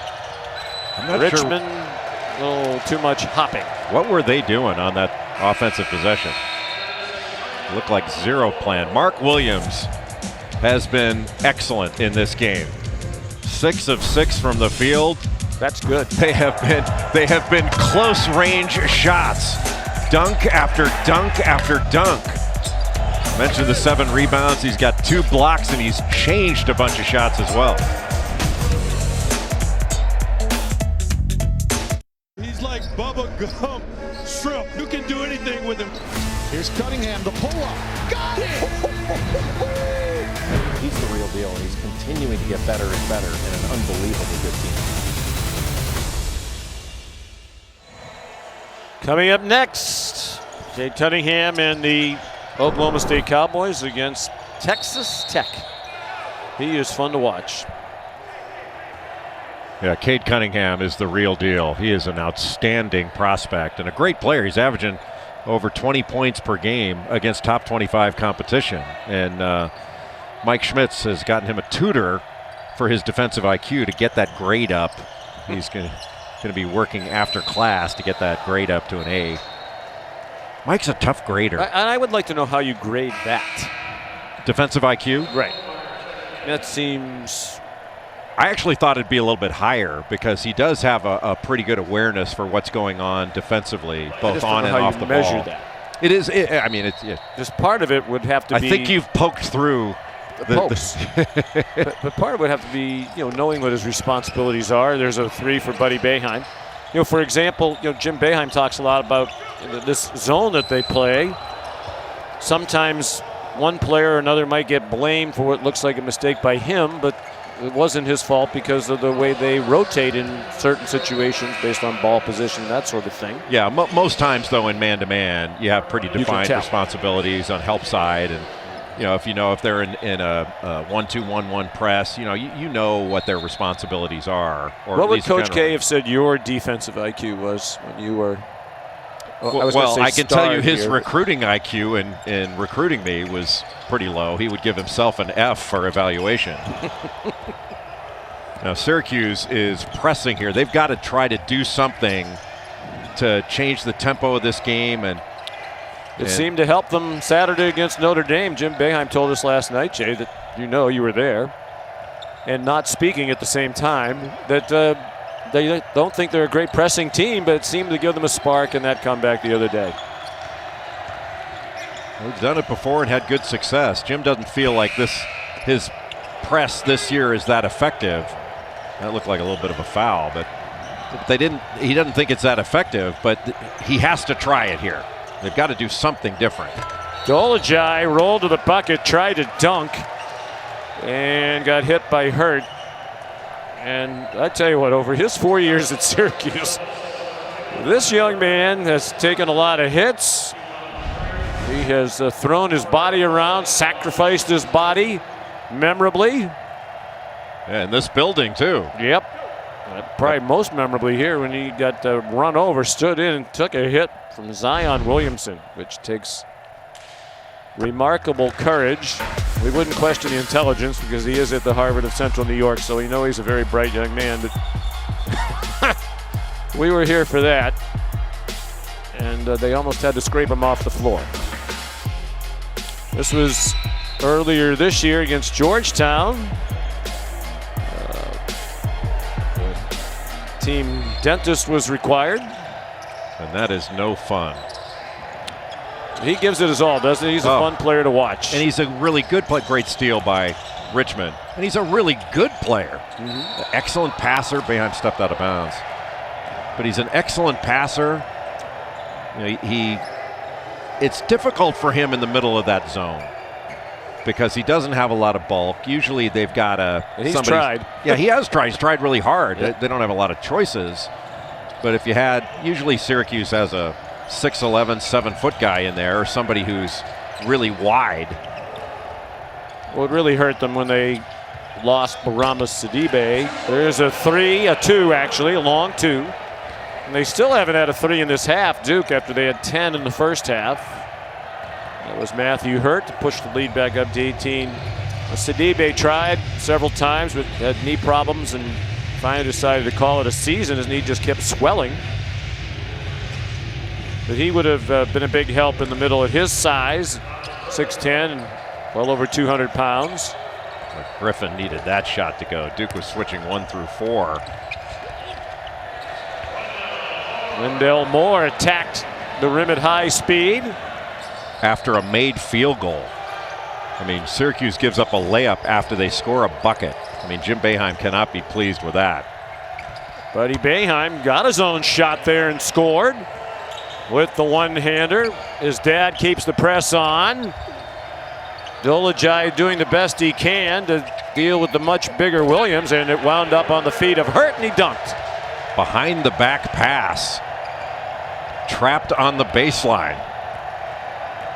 Richmond, a little too much hopping. What were they doing on that offensive possession? It looked like zero plan. Mark Williams has been excellent in this game. 6 of 6 from the field. That's good. They have been close range shots. Dunk after dunk after dunk. Mentioned the 7 rebounds. He's got 2 blocks, and he's changed a bunch of shots as well. He's like Bubba Gump Shrimp. You can do anything with him. Here's Cunningham, the pull-up. Got it! He's the real deal, and he's continuing to get better and better, and an unbelievably good team. Coming up next, Cade Cunningham and the Oklahoma State Cowboys against Texas Tech. He is fun to watch. Yeah, Cade Cunningham is the real deal. He is an outstanding prospect and a great player. He's averaging over 20 points per game against top 25 competition. And Mike Schmitz has gotten him a tutor for his defensive IQ to get that grade up. He's going to be working after class to get that grade up to an A. Mike's a tough grader. I would like to know how you grade that. Defensive IQ? Right. That seems... I actually thought it'd be a little bit higher because he does have a pretty good awareness for what's going on defensively, both on and off the ball. Measure that. It is. I mean, it's. Just part of it would have to be. I think you've poked through the pokes. but part of it would have to be, knowing what his responsibilities are. There's a 3 for Buddy Boeheim. For example, Jim Boeheim talks a lot about this zone that they play. Sometimes one player or another might get blamed for what looks like a mistake by him, but it wasn't his fault because of the way they rotate in certain situations based on ball position, that sort of thing. Yeah, most times, though, in man-to-man, you have pretty defined responsibilities on help side. And, if they're in a 1-2-1-1 press, you know what their responsibilities are. Or what would Coach K have said your defensive IQ was when you were Well, I can tell you his recruiting IQ in recruiting me was pretty low. He would give himself an F for evaluation. Now Syracuse is pressing here. They've got to try to do something to change the tempo of this game, and it seemed to help them Saturday against Notre Dame. Jim Boeheim told us last night, Jay, that you were there, and not speaking at the same time, that they don't think they're a great pressing team, but it seemed to give them a spark in that comeback the other day. We've done it before and had good success. Jim doesn't feel like his press this year is that effective. That looked like a little bit of a foul, but he doesn't think it's that effective, but he has to try it here. They've got to do something different. Dolajai rolled to the bucket, tried to dunk, and got hit by Hurt. And I tell you what, over his 4 years at Syracuse, this young man has taken a lot of hits. He has thrown his body around, sacrificed his body memorably. Yeah, in this building too. Yep. Probably most memorably here when he got run over, stood in and took a hit from Zion Williamson, which takes remarkable courage. We wouldn't question the intelligence because he is at the Harvard of Central New York, so we know he's a very bright young man. But we were here for that, and they almost had to scrape him off the floor. This was earlier this year against Georgetown. Team dentist was required. And that is no fun. He gives it his all, doesn't he? He's a fun player to watch. And he's a really good player. Great steal by Richmond. And he's a really good player. Excellent passer. Boeheim stepped out of bounds. But he's an excellent passer. You know, it's difficult for him in the middle of that zone because he doesn't have a lot of bulk. Usually they've got he's tried. Yeah, he has tried. He's tried really hard. They don't have a lot of choices. But if you had, usually Syracuse has a 6'11", 7-foot guy in there, or somebody who's really wide. Well, it really hurt them when they lost Barama Sidibe. There's a two actually, a long two. And they still haven't had a three in this half, Duke, after they had 10 in the first half. That was Matthew Hurt to push the lead back up to 18. Sidibe tried several times, but had knee problems and finally decided to call it a season. His knee just kept swelling. But he would have been a big help in the middle at his size, 6'10", and well over 200 pounds. Griffin needed that shot to go. Duke was switching 1 through 4. Wendell Moore attacked the rim at high speed. After a made field goal. I mean, Syracuse gives up a layup after they score a bucket. I mean, Jim Boeheim cannot be pleased with that. Buddy Boeheim got his own shot there and scored with the one-hander. His dad keeps the press on. Dolajai doing the best he can to deal with the much bigger Williams, and it wound up on the feet of Hurt, and he dunked. Behind the back pass. Trapped on the baseline.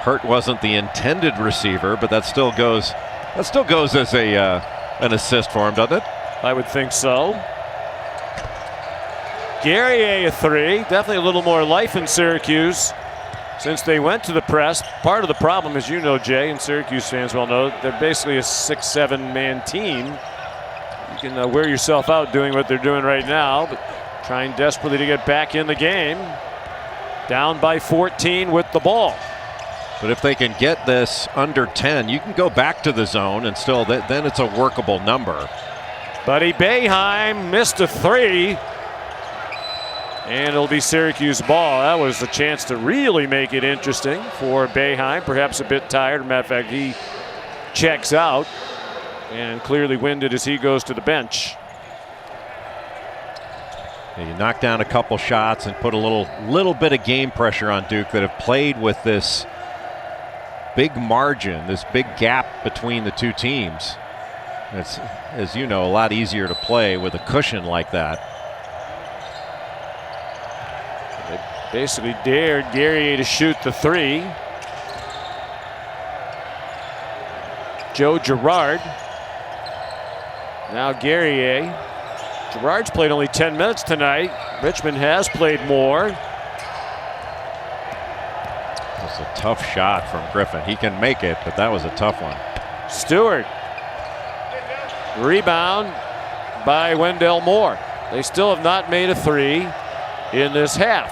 Hurt wasn't the intended receiver, but that still goes as an assist for him, doesn't it? I would think so. Guerrier a three. Definitely a little more life in Syracuse since they went to the press. Part of the problem, as you know, Jay, and Syracuse fans well know, they're basically a 6-7 man team. You can wear yourself out doing what they're doing right now, but trying desperately to get back in the game. Down by 14 with the ball. But if they can get this under 10, you can go back to the zone and still, then it's a workable number. Buddy Boeheim missed a three. And it'll be Syracuse ball. That was a chance to really make it interesting for Boeheim. Perhaps a bit tired. Matter of fact, he checks out and clearly winded as he goes to the bench. Yeah, you knock down a couple shots and put a little bit of game pressure on Duke that have played with this big margin, this big gap between the two teams. It's, as you know, a lot easier to play with a cushion like that. They basically dared Guerrier to shoot the three. Joe Girard. Now Guerrier. Girard's played only 10 minutes tonight. Richmond has played more. That's a tough shot from Griffin. He can make it, but that was a tough one. Stewart. Rebound by Wendell Moore. They still have not made a three in this half.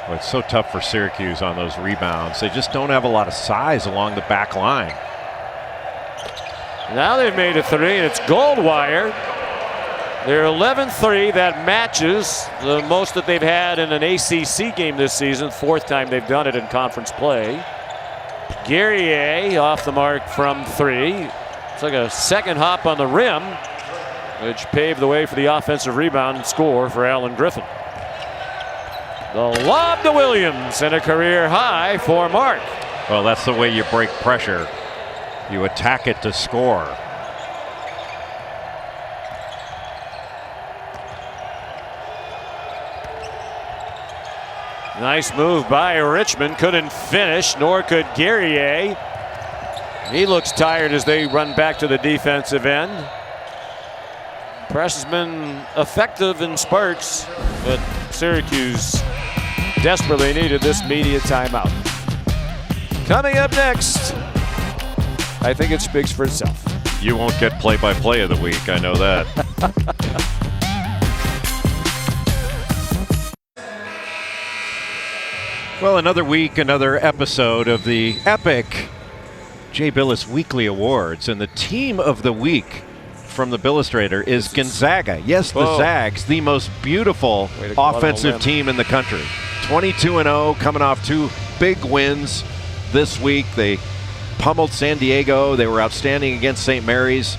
Well, it's so tough for Syracuse on those rebounds. They just don't have a lot of size along the back line. Now they've made a three, and it's Goldwire. Their 11th-3 that matches the most that they've had in an ACC game this season. 4th time they've done it in conference play. Guerrier off the mark from 3. It's like a second hop on the rim, which paved the way for the offensive rebound and score for Alan Griffin. The lob to Williams and a career high for Mark. Well, that's the way you break pressure. You attack it to score. Nice move by Richmond. Couldn't finish, nor could Guerrier. He looks tired as they run back to the defensive end. Press has been effective in spurts, but Syracuse desperately needed this media timeout. Coming up next, I think it speaks for itself. You won't get play-by-play of the week, I know that. Well, another week, another episode of the epic Jay Billis Weekly Awards, and the team of the week from the Billustrator is Gonzaga. Yes, the Zags, the most beautiful offensive team in the country. 22-0, coming off 2 big wins this week. They pummeled San Diego. They were outstanding against St. Mary's.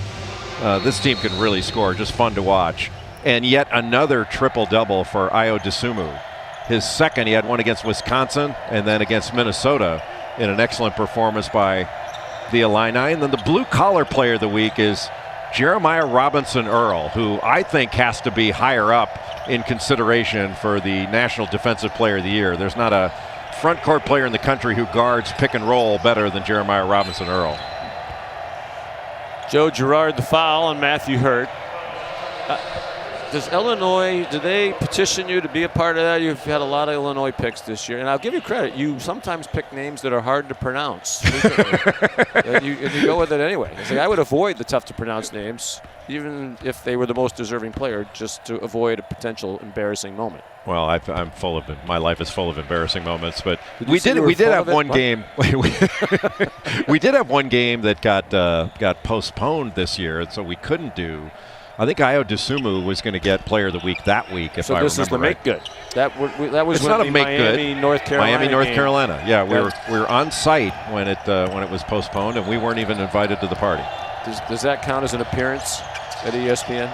This team can really score, just fun to watch. And yet another triple-double for Ayo Dosunmu. His second, he had one against Wisconsin and then against Minnesota in an excellent performance by the Illini. And then the blue-collar player of the week is Jeremiah Robinson-Earl, who I think has to be higher up in consideration for the National Defensive Player of the Year. There's not a front court player in the country who guards pick and roll better than Jeremiah Robinson-Earl. Joe Girard the foul on Matthew Hurt. Does Illinois, do they petition you to be a part of that? You've had a lot of Illinois picks this year, and I'll give you credit. You sometimes pick names that are hard to pronounce. and you go with it anyway. It's like I would avoid the tough to pronounce names, even if they were the most deserving player, just to avoid a potential embarrassing moment. Well, I'm full of it. My life is full of embarrassing moments, but we did have one game. We did have one game that got postponed this year, and so we couldn't do. I think Ayo Dosunmu was going to get Player of the Week that week, if I remember right. So this is the make good. That was it's not a make Miami, good. North Carolina. Miami, North game. Carolina. Yeah, we were on site when it was postponed, and we weren't even invited to the party. Does that count as an appearance at ESPN?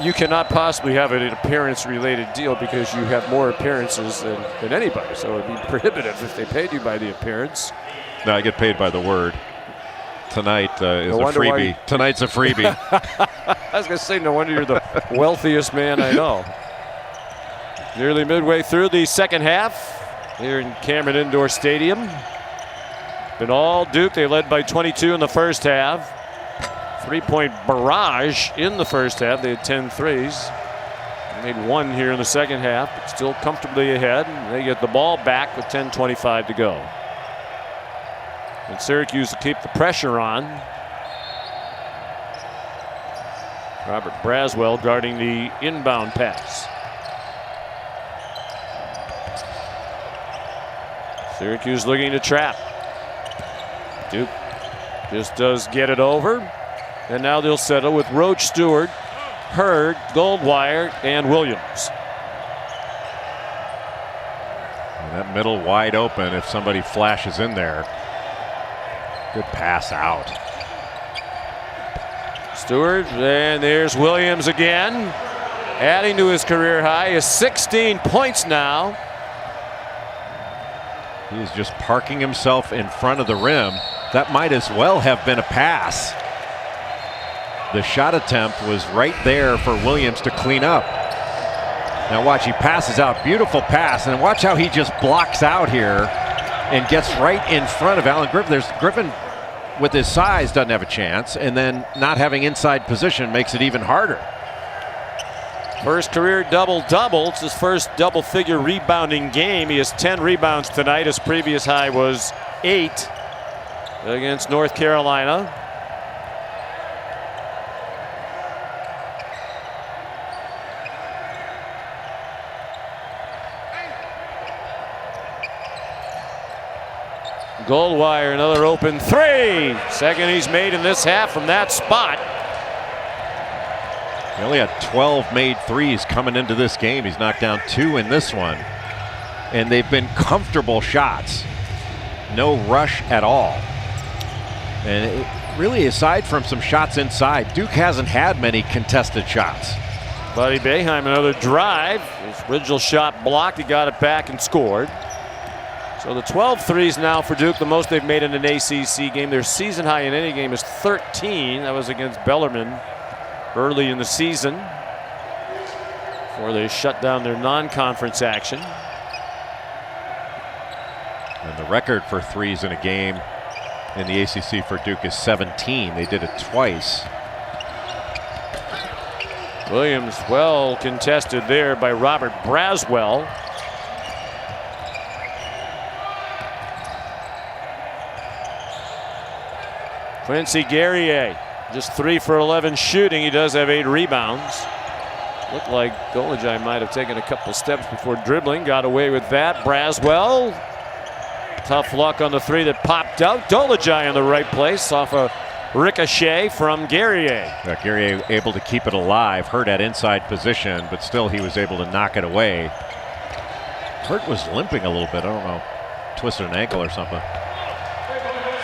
You cannot possibly have an appearance-related deal because you have more appearances than anybody. So it would be prohibitive if they paid you by the appearance. No, I get paid by the word. Tonight is a freebie. Tonight's a freebie. I was going to say, no wonder you're the wealthiest man I know. Nearly midway through the second half here in Cameron Indoor Stadium. Been all Duke. They led by 22 in the first half. 3-point barrage in the first half. They had 10 threes. They made one here in the second half, but still comfortably ahead. And they get the ball back with 10:25 to go. And Syracuse to keep the pressure on. Robert Braswell guarding the inbound pass. Syracuse looking to trap. Duke just does get it over. And now they'll settle with Roach, Stewart, Hurd, Goldwire, and Williams. And that middle wide open if somebody flashes in there. Good pass out. Stewart, and there's Williams again, adding to his career high. Is 16 points now. He's just parking himself in front of the rim. That might as well have been a pass. The shot attempt was right there for Williams to clean up. Now watch, he passes out. Beautiful pass, and watch how he just blocks out here and gets right in front of Alan Griffin. Griffin, with his size, doesn't have a chance, and then not having inside position makes it even harder. First career double-double. It's his first double-figure rebounding game. He has 10 rebounds tonight. His previous high was 8 against North Carolina. Goldwire, another open three. Second he's made in this half from that spot. He only had 12 made threes coming into this game. He's knocked down 2 in this one. And they've been comfortable shots. No rush at all. And really, aside from some shots inside, Duke hasn't had many contested shots. Buddy Boeheim, another drive. His original shot blocked. He got it back and scored. So the 12 threes now for Duke, the most they've made in an ACC game. Their season high in any game is 13. That was against Bellarmine early in the season before they shut down their non-conference action. And the record for threes in a game in the ACC for Duke is 17. They did it twice. Williams well contested there by Robert Braswell. Quincy Guerrier, just 3 for 11 shooting. He does have 8 rebounds. Looked like Dolajai might have taken a couple steps before dribbling. Got away with that. Braswell, tough luck on the 3 that popped out. Dolajai in the right place off a ricochet from Guerrier. Guerrier able to keep it alive. Hurt at inside position, but still he was able to knock it away. Hurt was limping a little bit. I don't know, twisted an ankle or something.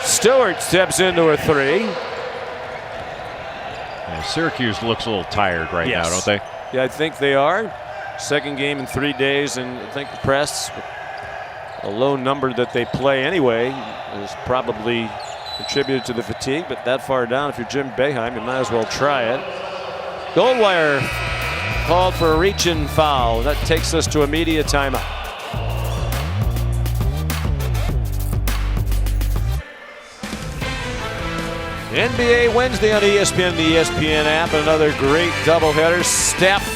Stewart steps into a 3. And Syracuse looks a little tired right now, don't they? Yeah, I think they are. Second game in 3 days, and I think the press, a low number that they play anyway, is probably contributed to the fatigue. But that far down, if you're Jim Boeheim, you might as well try it. Goldwire called for a reach-in foul. That takes us to a media timeout. NBA Wednesday on ESPN, the ESPN app. Another great doubleheader. Steph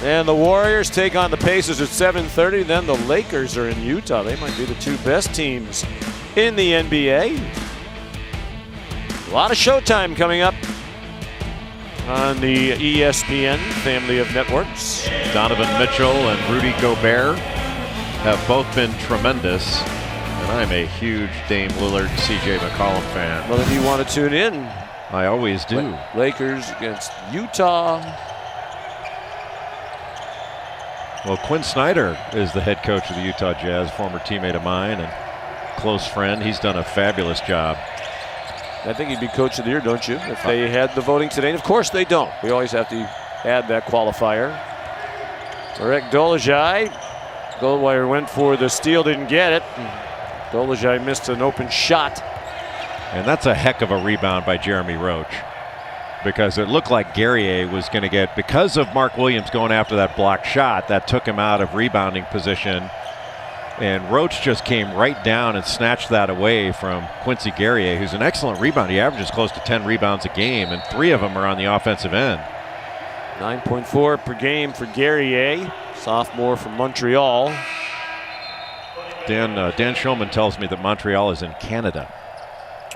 and the Warriors take on the Pacers at 7:30. Then the Lakers are in Utah. They might be the 2 best teams in the NBA. A lot of showtime coming up on the ESPN family of networks. Donovan Mitchell and Rudy Gobert have both been tremendous. And I'm a huge Dame Lillard, CJ McCollum fan. Well, if you want to tune in, I always do. Lakers against Utah. Well, Quinn Snyder is the head coach of the Utah Jazz, former teammate of mine and close friend. He's done a fabulous job. I think he'd be coach of the year, don't you? If they had the voting today. And of course they don't. We always have to add that qualifier. Marek Dolajai. Goldwire went for the steal, didn't get it. Dolajai missed an open shot. And that's a heck of a rebound by Jeremy Roach, because it looked like Guerrier was going to get, because of Mark Williams going after that blocked shot, that took him out of rebounding position. And Roach just came right down and snatched that away from Quincy Guerrier, who's an excellent rebounder. He averages close to 10 rebounds a game, and 3 of them are on the offensive end. 9.4 per game for Guerrier, sophomore from Montreal. Dan Shulman tells me that Montreal is in Canada.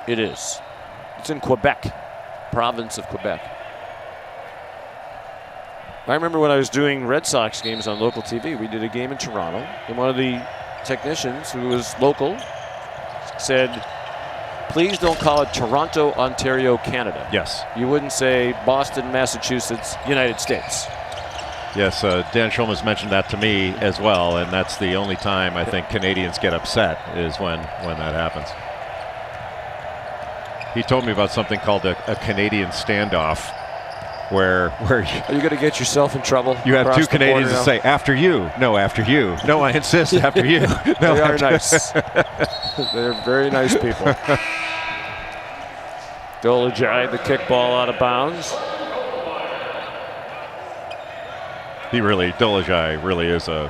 It is. It's in Quebec, province of Quebec. I remember when I was doing Red Sox games on local TV, we did a game in Toronto, and one of the technicians who was local said, please don't call it Toronto, Ontario, Canada. Yes. You wouldn't say Boston, Massachusetts, United States. Yes, Dan Shulman's mentioned that to me as well, and that's the only time I think Canadians get upset is when that happens. He told me about something called a Canadian standoff, where are you going to get yourself in trouble? You have 2 Canadians that say, after you. No, after you. No, I insist, after you. No, they are nice. They're very nice people. Dolajai, the kickball out of bounds. Dolajai really is a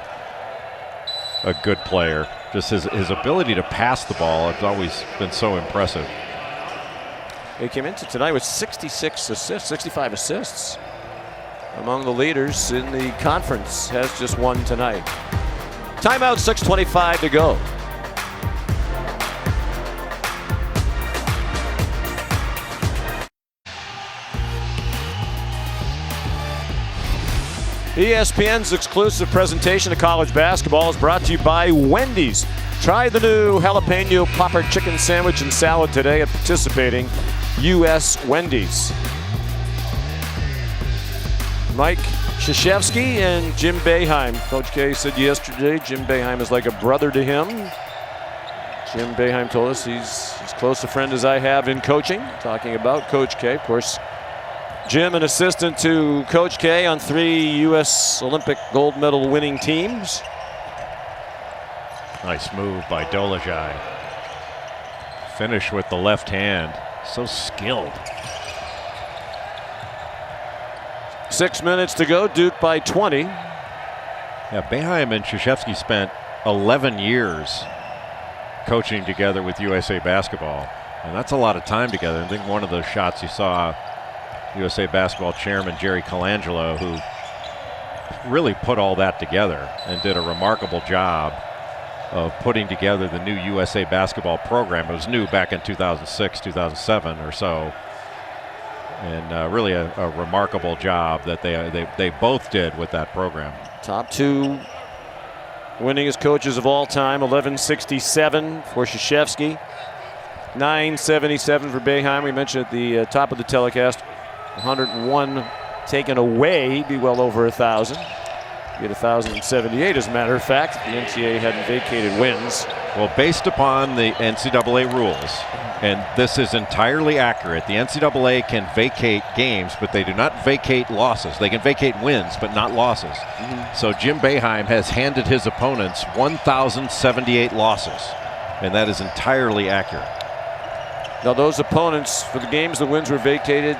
good player. Just his ability to pass the ball has always been so impressive. He came into tonight with 65 assists. among the leaders in the conference, has just one tonight. Timeout, 6:25 to go. ESPN's exclusive presentation of college basketball is brought to you by Wendy's. Try the new jalapeno popper chicken sandwich and salad today at participating U.S. Wendy's. Mike Krzyzewski and Jim Boeheim. Coach K said yesterday Jim Boeheim is like a brother to him. Jim Boeheim told us he's as close a friend as I have in coaching. Talking about Coach K. Of course, Jim, an assistant to Coach K on 3 U.S. Olympic gold medal winning teams. Nice move by Dolezaj. Finish with the left hand. So skilled. 6 minutes to go. Duke by 20. Yeah, Boeheim and Krzyzewski spent 11 years coaching together with USA Basketball. And that's a lot of time together. I think one of those shots you saw, USA Basketball chairman Jerry Colangelo, who really put all that together and did a remarkable job of putting together the new USA Basketball program. It was new back in 2006, 2007 or so. And really a remarkable job that they both did with that program. Top 2 winningest coaches of all time. 1167 for Krzyzewski, 977 for Boeheim. We mentioned at the top of the telecast, 101 taken away, be well over 1,000. Be at 1,078 as a matter of fact. The NCAA hadn't vacated wins. Well, based upon the NCAA rules, and this is entirely accurate, the NCAA can vacate games, but they do not vacate losses. They can vacate wins, but not losses. So Jim Boeheim has handed his opponents 1,078 losses, and that is entirely accurate. Now those opponents, for the games the wins were vacated,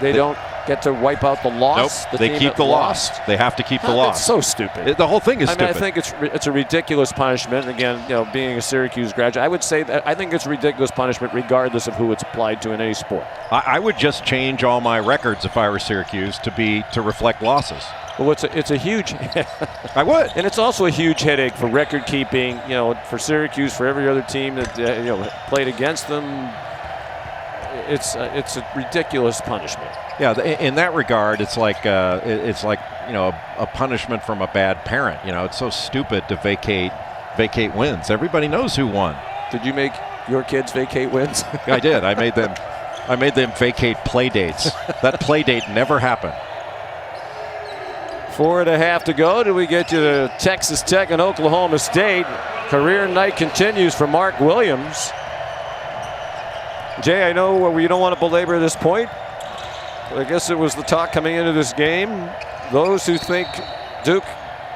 they don't get to wipe out the loss. Nope, they keep the loss. They have to keep the loss. It's so stupid. The whole thing is stupid. I think it's a ridiculous punishment. And again, you know, being a Syracuse graduate, I would say that I think it's a ridiculous punishment regardless of who it's applied to in any sport. I would just change all my records if I were Syracuse to reflect losses. Well, it's a huge. I would, and it's also a huge headache for record keeping. You know, for Syracuse, for every other team that played against them. It's a ridiculous punishment. Yeah, in that regard, it's like a punishment from a bad parent. You know, it's so stupid to vacate wins. Everybody knows who won. Did you make your kids vacate wins? I did. I made them vacate play dates. That play date never happened. 4.5 to go. Do we get you to Texas Tech and Oklahoma State? Career night continues for Mark Williams. Jay, I know you don't want to belabor this point, but I guess it was the talk coming into this game. Those who think Duke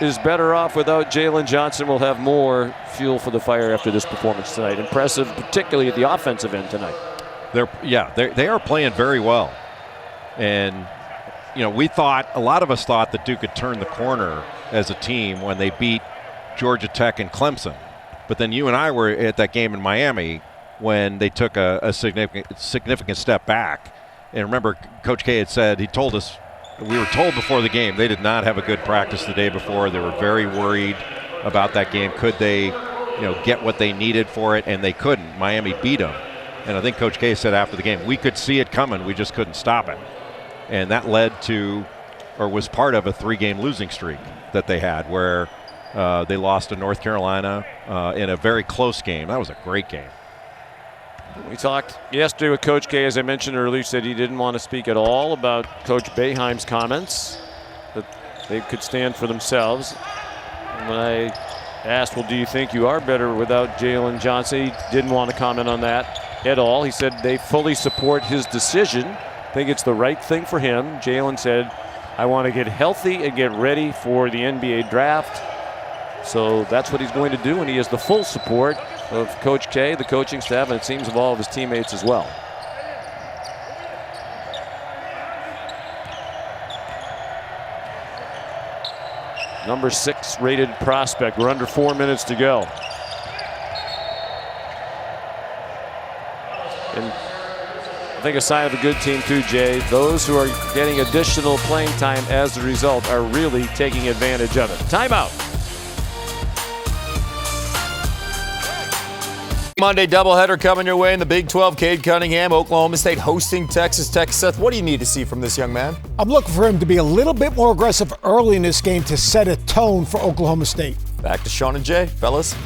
is better off without Jalen Johnson will have more fuel for the fire after this performance tonight. Impressive, particularly at the offensive end tonight. They are playing very well. And, you know, a lot of us thought that Duke could turn the corner as a team when they beat Georgia Tech and Clemson. But then you and I were at that game in Miami when they took a significant step back. And remember, Coach K had said, we were told before the game they did not have a good practice the day before. They were very worried about that game. Could they, get what they needed for it? And they couldn't. Miami beat them. And I think Coach K said after the game, we could see it coming, we just couldn't stop it. And that led to, or was part of, a 3-game losing streak that they had where they lost to North Carolina in a very close game. That was a great game. We talked yesterday with Coach K, as I mentioned earlier. He said he didn't want to speak at all about Coach Boeheim's comments, that they could stand for themselves. And when I asked, well, do you think you are better without Jalen Johnson? He didn't want to comment on that at all. He said they fully support his decision. Think it's the right thing for him. Jalen said, I want to get healthy and get ready for the NBA draft. So that's what he's going to do, and he has the full support of Coach K, the coaching staff, and it seems of all of his teammates as well. Number 6 rated prospect. We're under 4 minutes to go. And I think a sign of a good team too, Jay. Those who are getting additional playing time as a result are really taking advantage of it. Timeout. Monday doubleheader coming your way in the Big 12. Cade Cunningham, Oklahoma State hosting Texas Tech. Seth, what do you need to see from this young man? I'm looking for him to be a little bit more aggressive early in this game to set a tone for Oklahoma State. Back to Sean and Jay, fellas.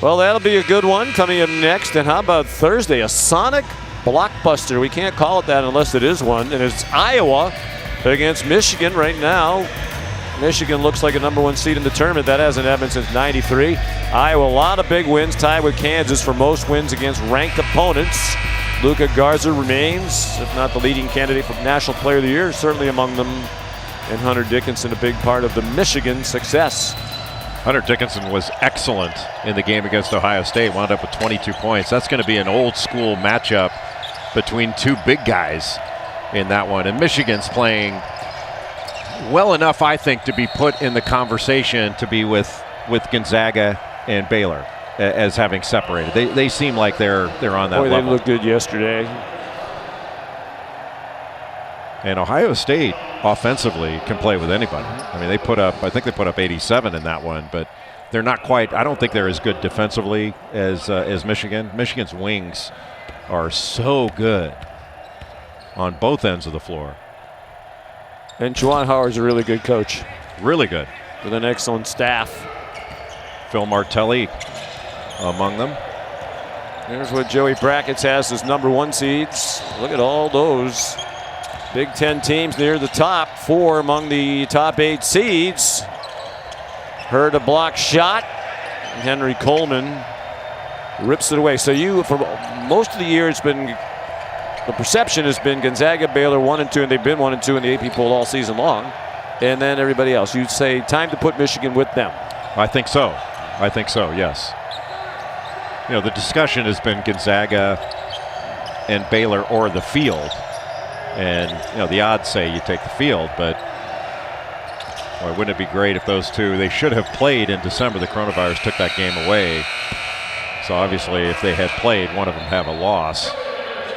Well, that'll be a good one coming up next. And how about Thursday? A Sonic blockbuster. We can't call it that unless it is one. And it's Iowa against Michigan right now. Michigan looks like a #1 seed in the tournament. That hasn't happened since '93. Iowa, a lot of big wins, tied with Kansas for most wins against ranked opponents. Luka Garza remains, if not the leading candidate for National Player of the Year, certainly among them. And Hunter Dickinson, a big part of the Michigan success. Hunter Dickinson was excellent in the game against Ohio State, wound up with 22 points. That's going to be an old school matchup between two big guys in that one. And Michigan's playing well enough, I think, to be put in the conversation to be with Gonzaga and Baylor as having separated. They seem like they're on that level. They looked good yesterday. And Ohio State offensively can play with anybody. I mean, I think they put up 87 in that one, but they're not quite. I don't think they're as good defensively as Michigan. Michigan's wings are so good on both ends of the floor. And Juwan Howard's a really good coach. Really good. With an excellent staff. Phil Martelli among them. Here's what Joey Brackets has as #1 seeds. Look at all those Big Ten teams near the top. 4 among the top 8 seeds. Heard a block shot. And Henry Coleman rips it away. So for most of the year, it's been, the perception has been Gonzaga, Baylor 1 and 2, and they've been 1 and 2 in the AP poll all season long. And then everybody else. You'd say time to put Michigan with them. I think so. Yes. You know, the discussion has been Gonzaga and Baylor or the field. And, you know, the odds say you take the field, but boy, wouldn't it be great if those two, they should have played in December. The coronavirus took that game away. So obviously if they had played, one of them have a loss.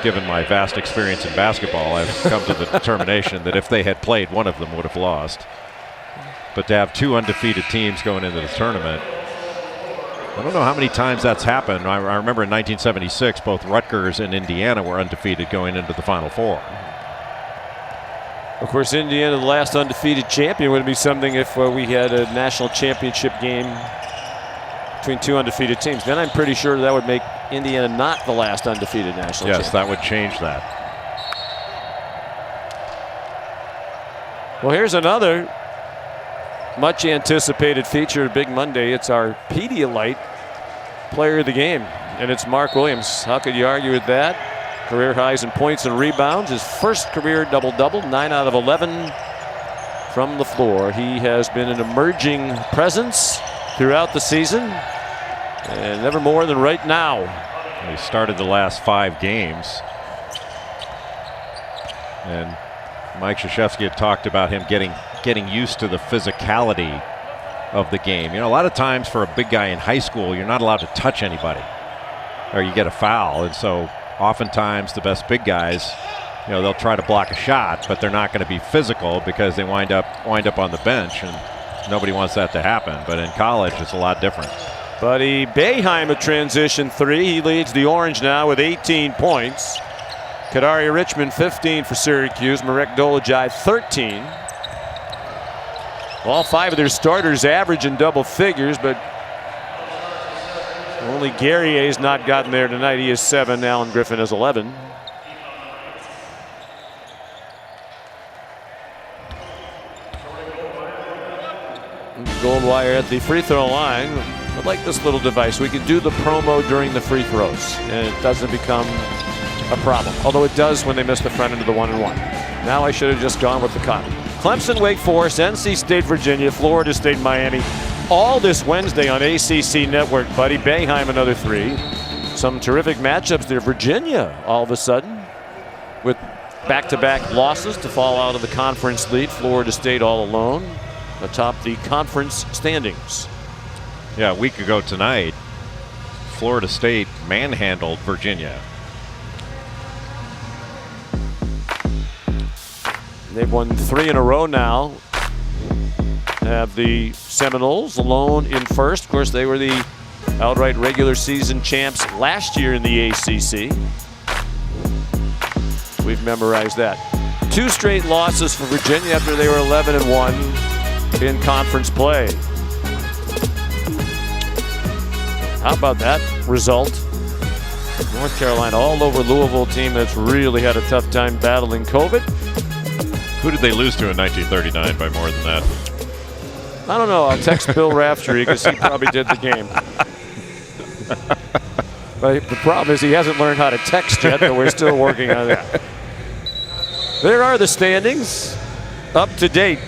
Given my vast experience in basketball, I've come to the determination that if they had played, one of them would have lost. But to have 2 undefeated teams going into the tournament, I don't know how many times that's happened. I remember in 1976, both Rutgers and Indiana were undefeated going into the Final Four. Of course, Indiana, the last undefeated champion, would be something if we had a national championship game between 2 undefeated teams. Then I'm pretty sure that would make Indiana not the last undefeated national champion. Yes, that would change that. Well, here's another much anticipated feature of Big Monday. It's our Pedialyte player of the game, and it's Mark Williams. How could you argue with that? Career highs in points and rebounds. His first career double-double, 9 out of 11 from the floor. He has been an emerging presence throughout the season, and never more than right now. He started the last 5 games. And Mike Krzyzewski had talked about him getting used to the physicality of the game. You know, a lot of times for a big guy in high school, you're not allowed to touch anybody, or you get a foul. And so oftentimes the best big guys, you know, they'll try to block a shot, but they're not going to be physical because they wind up on the bench, and nobody wants that to happen. But in college, it's a lot different. Buddy Boeheim, a transition 3. He leads the Orange now with 18 points. Kadari Richmond 15 for Syracuse. Marek Dolajai 13. All 5 of their starters average in double figures, but only Guerrier's not gotten there tonight. He is 7. Alan Griffin is 11. Goldwire at the free throw line. I like this little device. We can do the promo during the free throws, and it doesn't become a problem. Although it does when they miss the front end of the 1-and-1. Now I should have just gone with the cut. Clemson, Wake Forest, NC State, Virginia, Florida State, Miami. All this Wednesday on ACC Network, buddy. Boeheim, another 3. Some terrific matchups there. Virginia, all of a sudden, with back-to-back losses to fall out of the conference lead. Florida State all alone atop the conference standings. Yeah, a week ago tonight, Florida State manhandled Virginia. They've won 3 in a row now. Have the Seminoles alone in first. Of course, they were the outright regular season champs last year in the ACC. We've memorized that. 2 straight losses for Virginia after they were 11-1 in conference play. How about that result? North Carolina all over Louisville, team that's really had a tough time battling COVID. Who did they lose to in 1939 by more than that? I don't know. I'll text Bill Raftery because he probably did the game. But the problem is he hasn't learned how to text yet, but we're still working on that. There are the standings, up to date.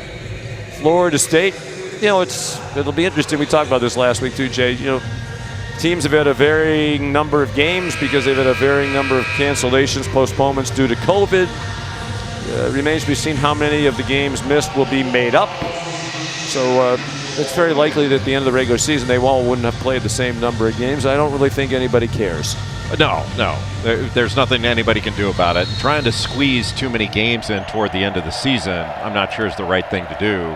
Florida State, it'll be interesting. We talked about this last week too, Jay. Teams have had a varying number of games because they've had a varying number of cancellations, postponements due to COVID. It remains to be seen how many of the games missed will be made up. So it's very likely that at the end of the regular season, they all wouldn't have played the same number of games. I don't really think anybody cares. No. There's nothing anybody can do about it. Trying to squeeze too many games in toward the end of the season, I'm not sure is the right thing to do.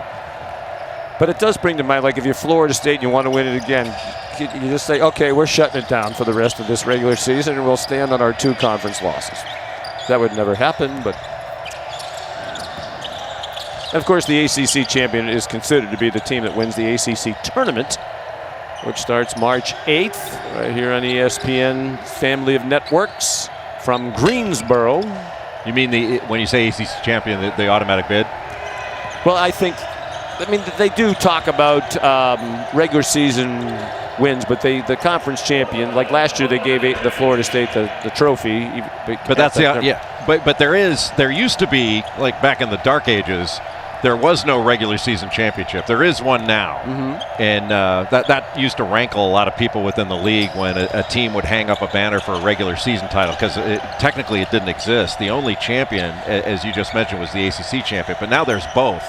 But it does bring to mind, like if you're Florida State and you want to win it again, you just say, okay, we're shutting it down for the rest of this regular season and we'll stand on our 2 conference losses. That would never happen, but... Of course, the ACC champion is considered to be the team that wins the ACC tournament, which starts March 8th, right here on ESPN family of networks from Greensboro. You mean when you say ACC champion, the automatic bid? Well, I mean, they do talk about regular season wins, but the conference champion, like last year, they gave the Florida State the trophy. But that's But there used to be, like back in the dark ages, there was no regular season championship. There is one now, and that used to rankle a lot of people within the league when a team would hang up a banner for a regular season title because technically it didn't exist. The only champion, as you just mentioned, was the ACC champion, but now there's both.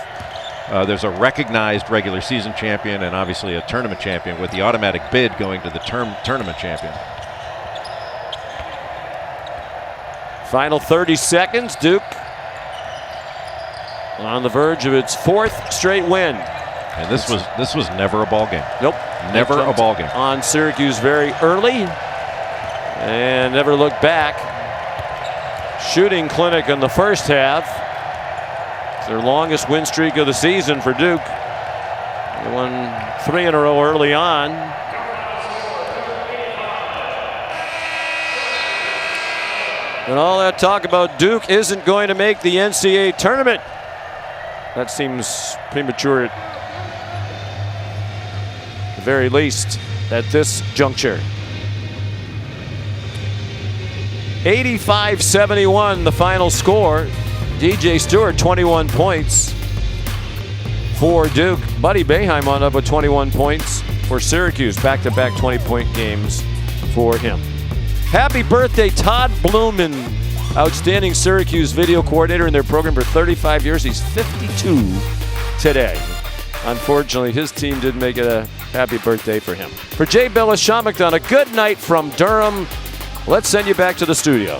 There's a recognized regular season champion and obviously a tournament champion, with the automatic bid going to the tournament champion. Final 30 seconds. Duke on the verge of its 4th straight win. And this was never a ball game. Nope. Never a ball game. On Syracuse very early and never looked back. Shooting clinic in the first half. It's their longest win streak of the season for Duke. They won 3 in a row early on. And all that talk about Duke isn't going to make the NCAA tournament. That seems premature at the very least at this juncture. 85-71 the final score. DJ Stewart 21 points for Duke. Buddy Boeheim on up with 21 points for Syracuse. Back-to-back 20-point games for him. Happy birthday, Todd Blumen, outstanding Syracuse video coordinator in their program for 35 years. He's 52 today. Unfortunately, his team didn't make it a happy birthday for him. For Jay Billis, Sean McDonough, good night from Durham. Let's send you back to the studio.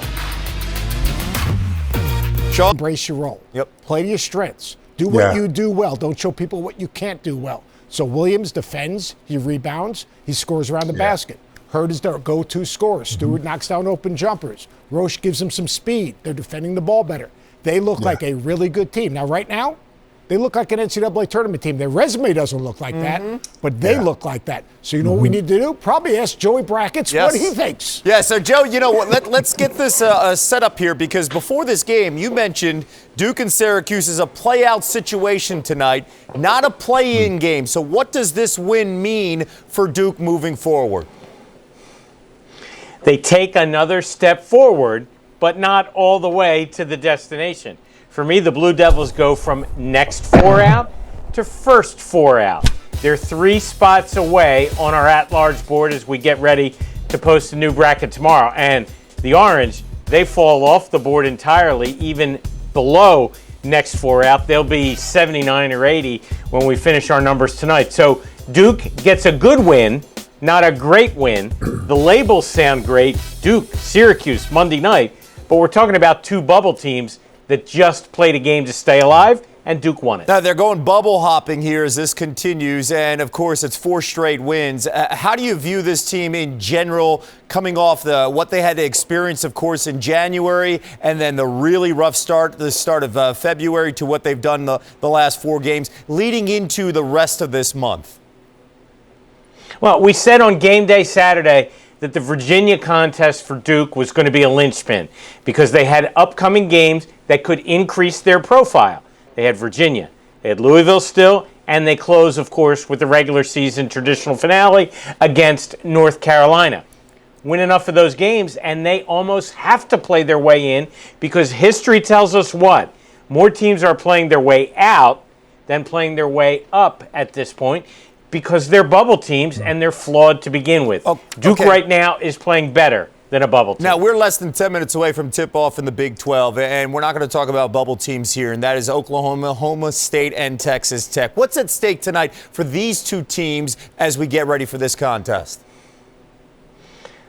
Sean, embrace your role. Yep. Play to your strengths. Do what you do well. Don't show people what you can't do well. So Williams defends, he rebounds, he scores around the basket. Hurd is their go-to scorer. Stewart knocks down open jumpers. Roche gives them some speed. They're defending the ball better. They look like a really good team. Now, right now, they look like an NCAA tournament team. Their resume doesn't look like that, but they look like that. So you know what we need to do? Probably ask Joey Brackets what he thinks. Yeah, so Joe, you know what? Let's get this set up here, because before this game, you mentioned Duke and Syracuse is a play-out situation tonight, not a play-in game. So what does this win mean for Duke moving forward? They take another step forward, but not all the way to the destination. For me, the Blue Devils go from next 4 out to first 4 out. They're 3 spots away on our at-large board as we get ready to post a new bracket tomorrow. And the Orange, they fall off the board entirely, even below next 4 out. They'll be 79 or 80 when we finish our numbers tonight. So Duke gets a good win Not a great win. The labels sound great. Duke, Syracuse, Monday night. But we're talking about two bubble teams that just played a game to stay alive, and Duke won it. Now, they're going bubble hopping here as this continues, and of course, it's 4 straight wins. How do you view this team in general, coming off what they had to experience, of course, in January, and then the really rough start, the start of February, to what they've done the last 4 games, leading into the rest of this month? Well, we said on game day Saturday that the Virginia contest for Duke was going to be a linchpin because they had upcoming games that could increase their profile. They had Virginia, they had Louisville still, and they close, of course, with the regular season traditional finale against North Carolina. Win enough of those games, and they almost have to play their way in because history tells us what? More teams are playing their way out than playing their way up at this point because they're bubble teams and they're flawed to begin with. Duke right now is playing better than a bubble team. Now, we're less than 10 minutes away from tip-off in the Big 12, and we're not going to talk about bubble teams here, and that is Oklahoma, Oklahoma State, and Texas Tech. What's at stake tonight for these two teams as we get ready for this contest?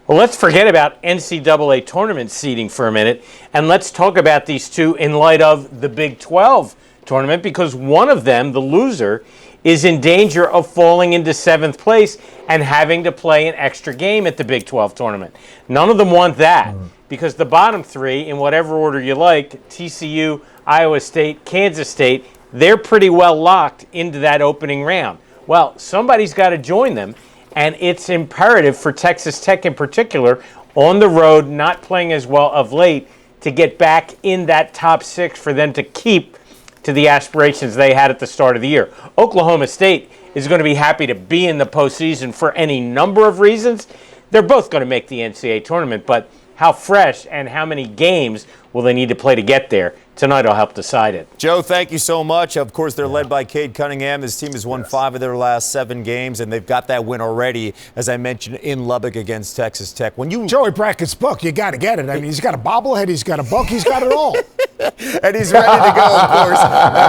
Well, let's forget about NCAA tournament seeding for a minute, and let's talk about these two in light of the Big 12 tournament, because one of them, the loser, is in danger of falling into 7th place and having to play an extra game at the Big 12 tournament. None of them want that because the bottom 3, in whatever order you like, TCU, Iowa State, Kansas State, they're pretty well locked into that opening round. Well, somebody's got to join them, and it's imperative for Texas Tech in particular, on the road, not playing as well of late, to get back in that top 6 for them to keep to the aspirations they had at the start of the year. Oklahoma State is going to be happy to be in the postseason for any number of reasons. They're both going to make the NCAA tournament, but how fresh and how many games will they need to play to get there? Tonight will help decide it. Joe, thank you so much. Of course, they're led by Cade Cunningham. This team has won 5 of their last 7 games, and they've got that win already, as I mentioned, in Lubbock against Texas Tech. When you Joey Brackett's book, you got to get it. I mean, he's got a bobblehead, he's got a book, he's got it all. And he's ready to go, of course.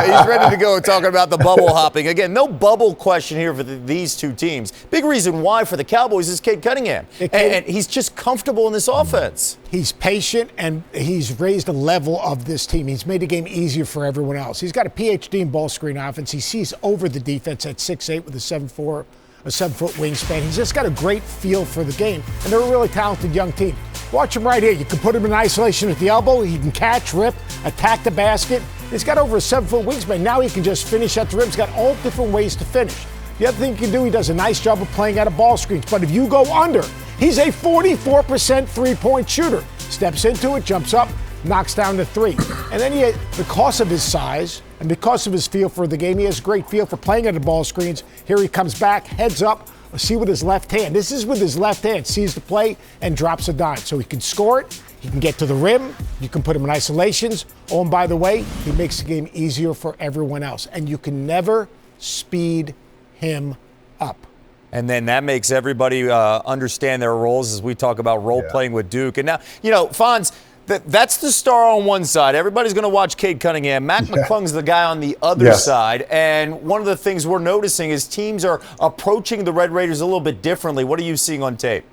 He's ready to go talking about the bubble hopping. Again, no bubble question here for these two teams. Big reason why for the Cowboys is Cade Cunningham. And he's just comfortable in this offense. He's patient, and he's raised the level of this team. He's made the game easier for everyone else. He's got a PhD in ball screen offense. He sees over the defense at 6'8" with a 7'4", a 7-foot wingspan. He's just got a great feel for the game, and they're a really talented young team. Watch him right here. You can put him in isolation at the elbow. He can catch, rip, attack the basket. He's got over a 7-foot wingspan. Now he can just finish at the rim. He's got all different ways to finish. The other thing he can do, he does a nice job of playing out of ball screens. But if you go under, he's a 44% three-point shooter. Steps into it, jumps up, knocks down the 3. And then because of his size and because of his feel for the game, he has a great feel for playing at the ball screens. Here he comes back, heads up, see with his left hand. This is with his left hand, sees the play and drops a dime. So he can score it, he can get to the rim, you can put him in isolations. Oh, and by the way, he makes the game easier for everyone else. And you can never speed him up. And then that makes everybody understand their roles as we talk about role playing with Duke. And now, Fonz, that's the star on one side. Everybody's going to watch Cade Cunningham. Mac McClung's the guy on the other side. And one of the things we're noticing is teams are approaching the Red Raiders a little bit differently. What are you seeing on tape?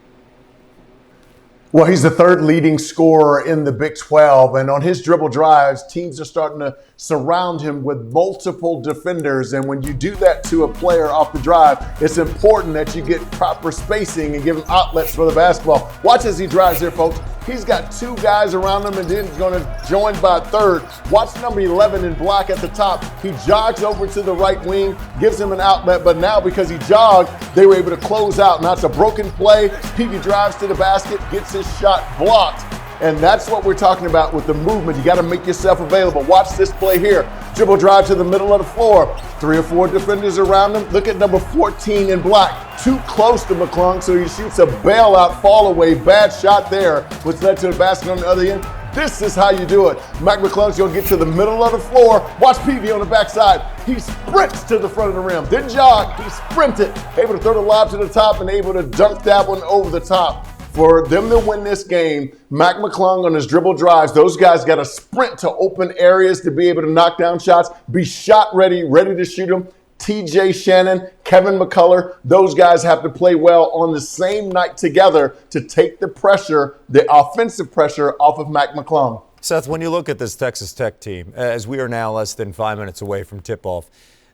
Well, he's the 3rd leading scorer in the Big 12, and on his dribble drives, teams are starting to surround him with multiple defenders. And when you do that to a player off the drive, it's important that you get proper spacing and give him outlets for the basketball. Watch as he drives here, folks. He's got 2 guys around him and then he's going to join by a 3rd. Watch number 11 in black at the top. He jogs over to the right wing, gives him an outlet, but now because he jogged, they were able to close out. Now it's a broken play. Peavy drives to the basket, gets his shot blocked. And that's what we're talking about with the movement. You got to make yourself available. Watch this play here. Dribble drive to the middle of the floor. 3 or 4 defenders around him. Look at number 14 in black. Too close to McClung, so he shoots a bailout fall away. Bad shot there, which led to the basket on the other end. This is how you do it. Mac McClung's going to get to the middle of the floor. Watch Peavy on the backside. He sprints to the front of the rim. Didn't jog. He sprinted. Able to throw the lob to the top and able to dunk that one over the top. For them to win this game, Mac McClung on his dribble drives, those guys got to sprint to open areas to be able to knock down shots, be shot ready, ready to shoot them. TJ Shannon Kevin McCullough, those guys have to play well on the same night together to take the pressure, the offensive pressure off of Mac McClung. Seth, when you look at this Texas Tech team, as we are now less than 5 minutes away from tip-off,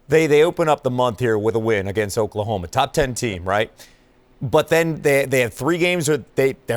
they open up the month here with a win against Oklahoma. Top 10 team, right? But then they have 3 games where they're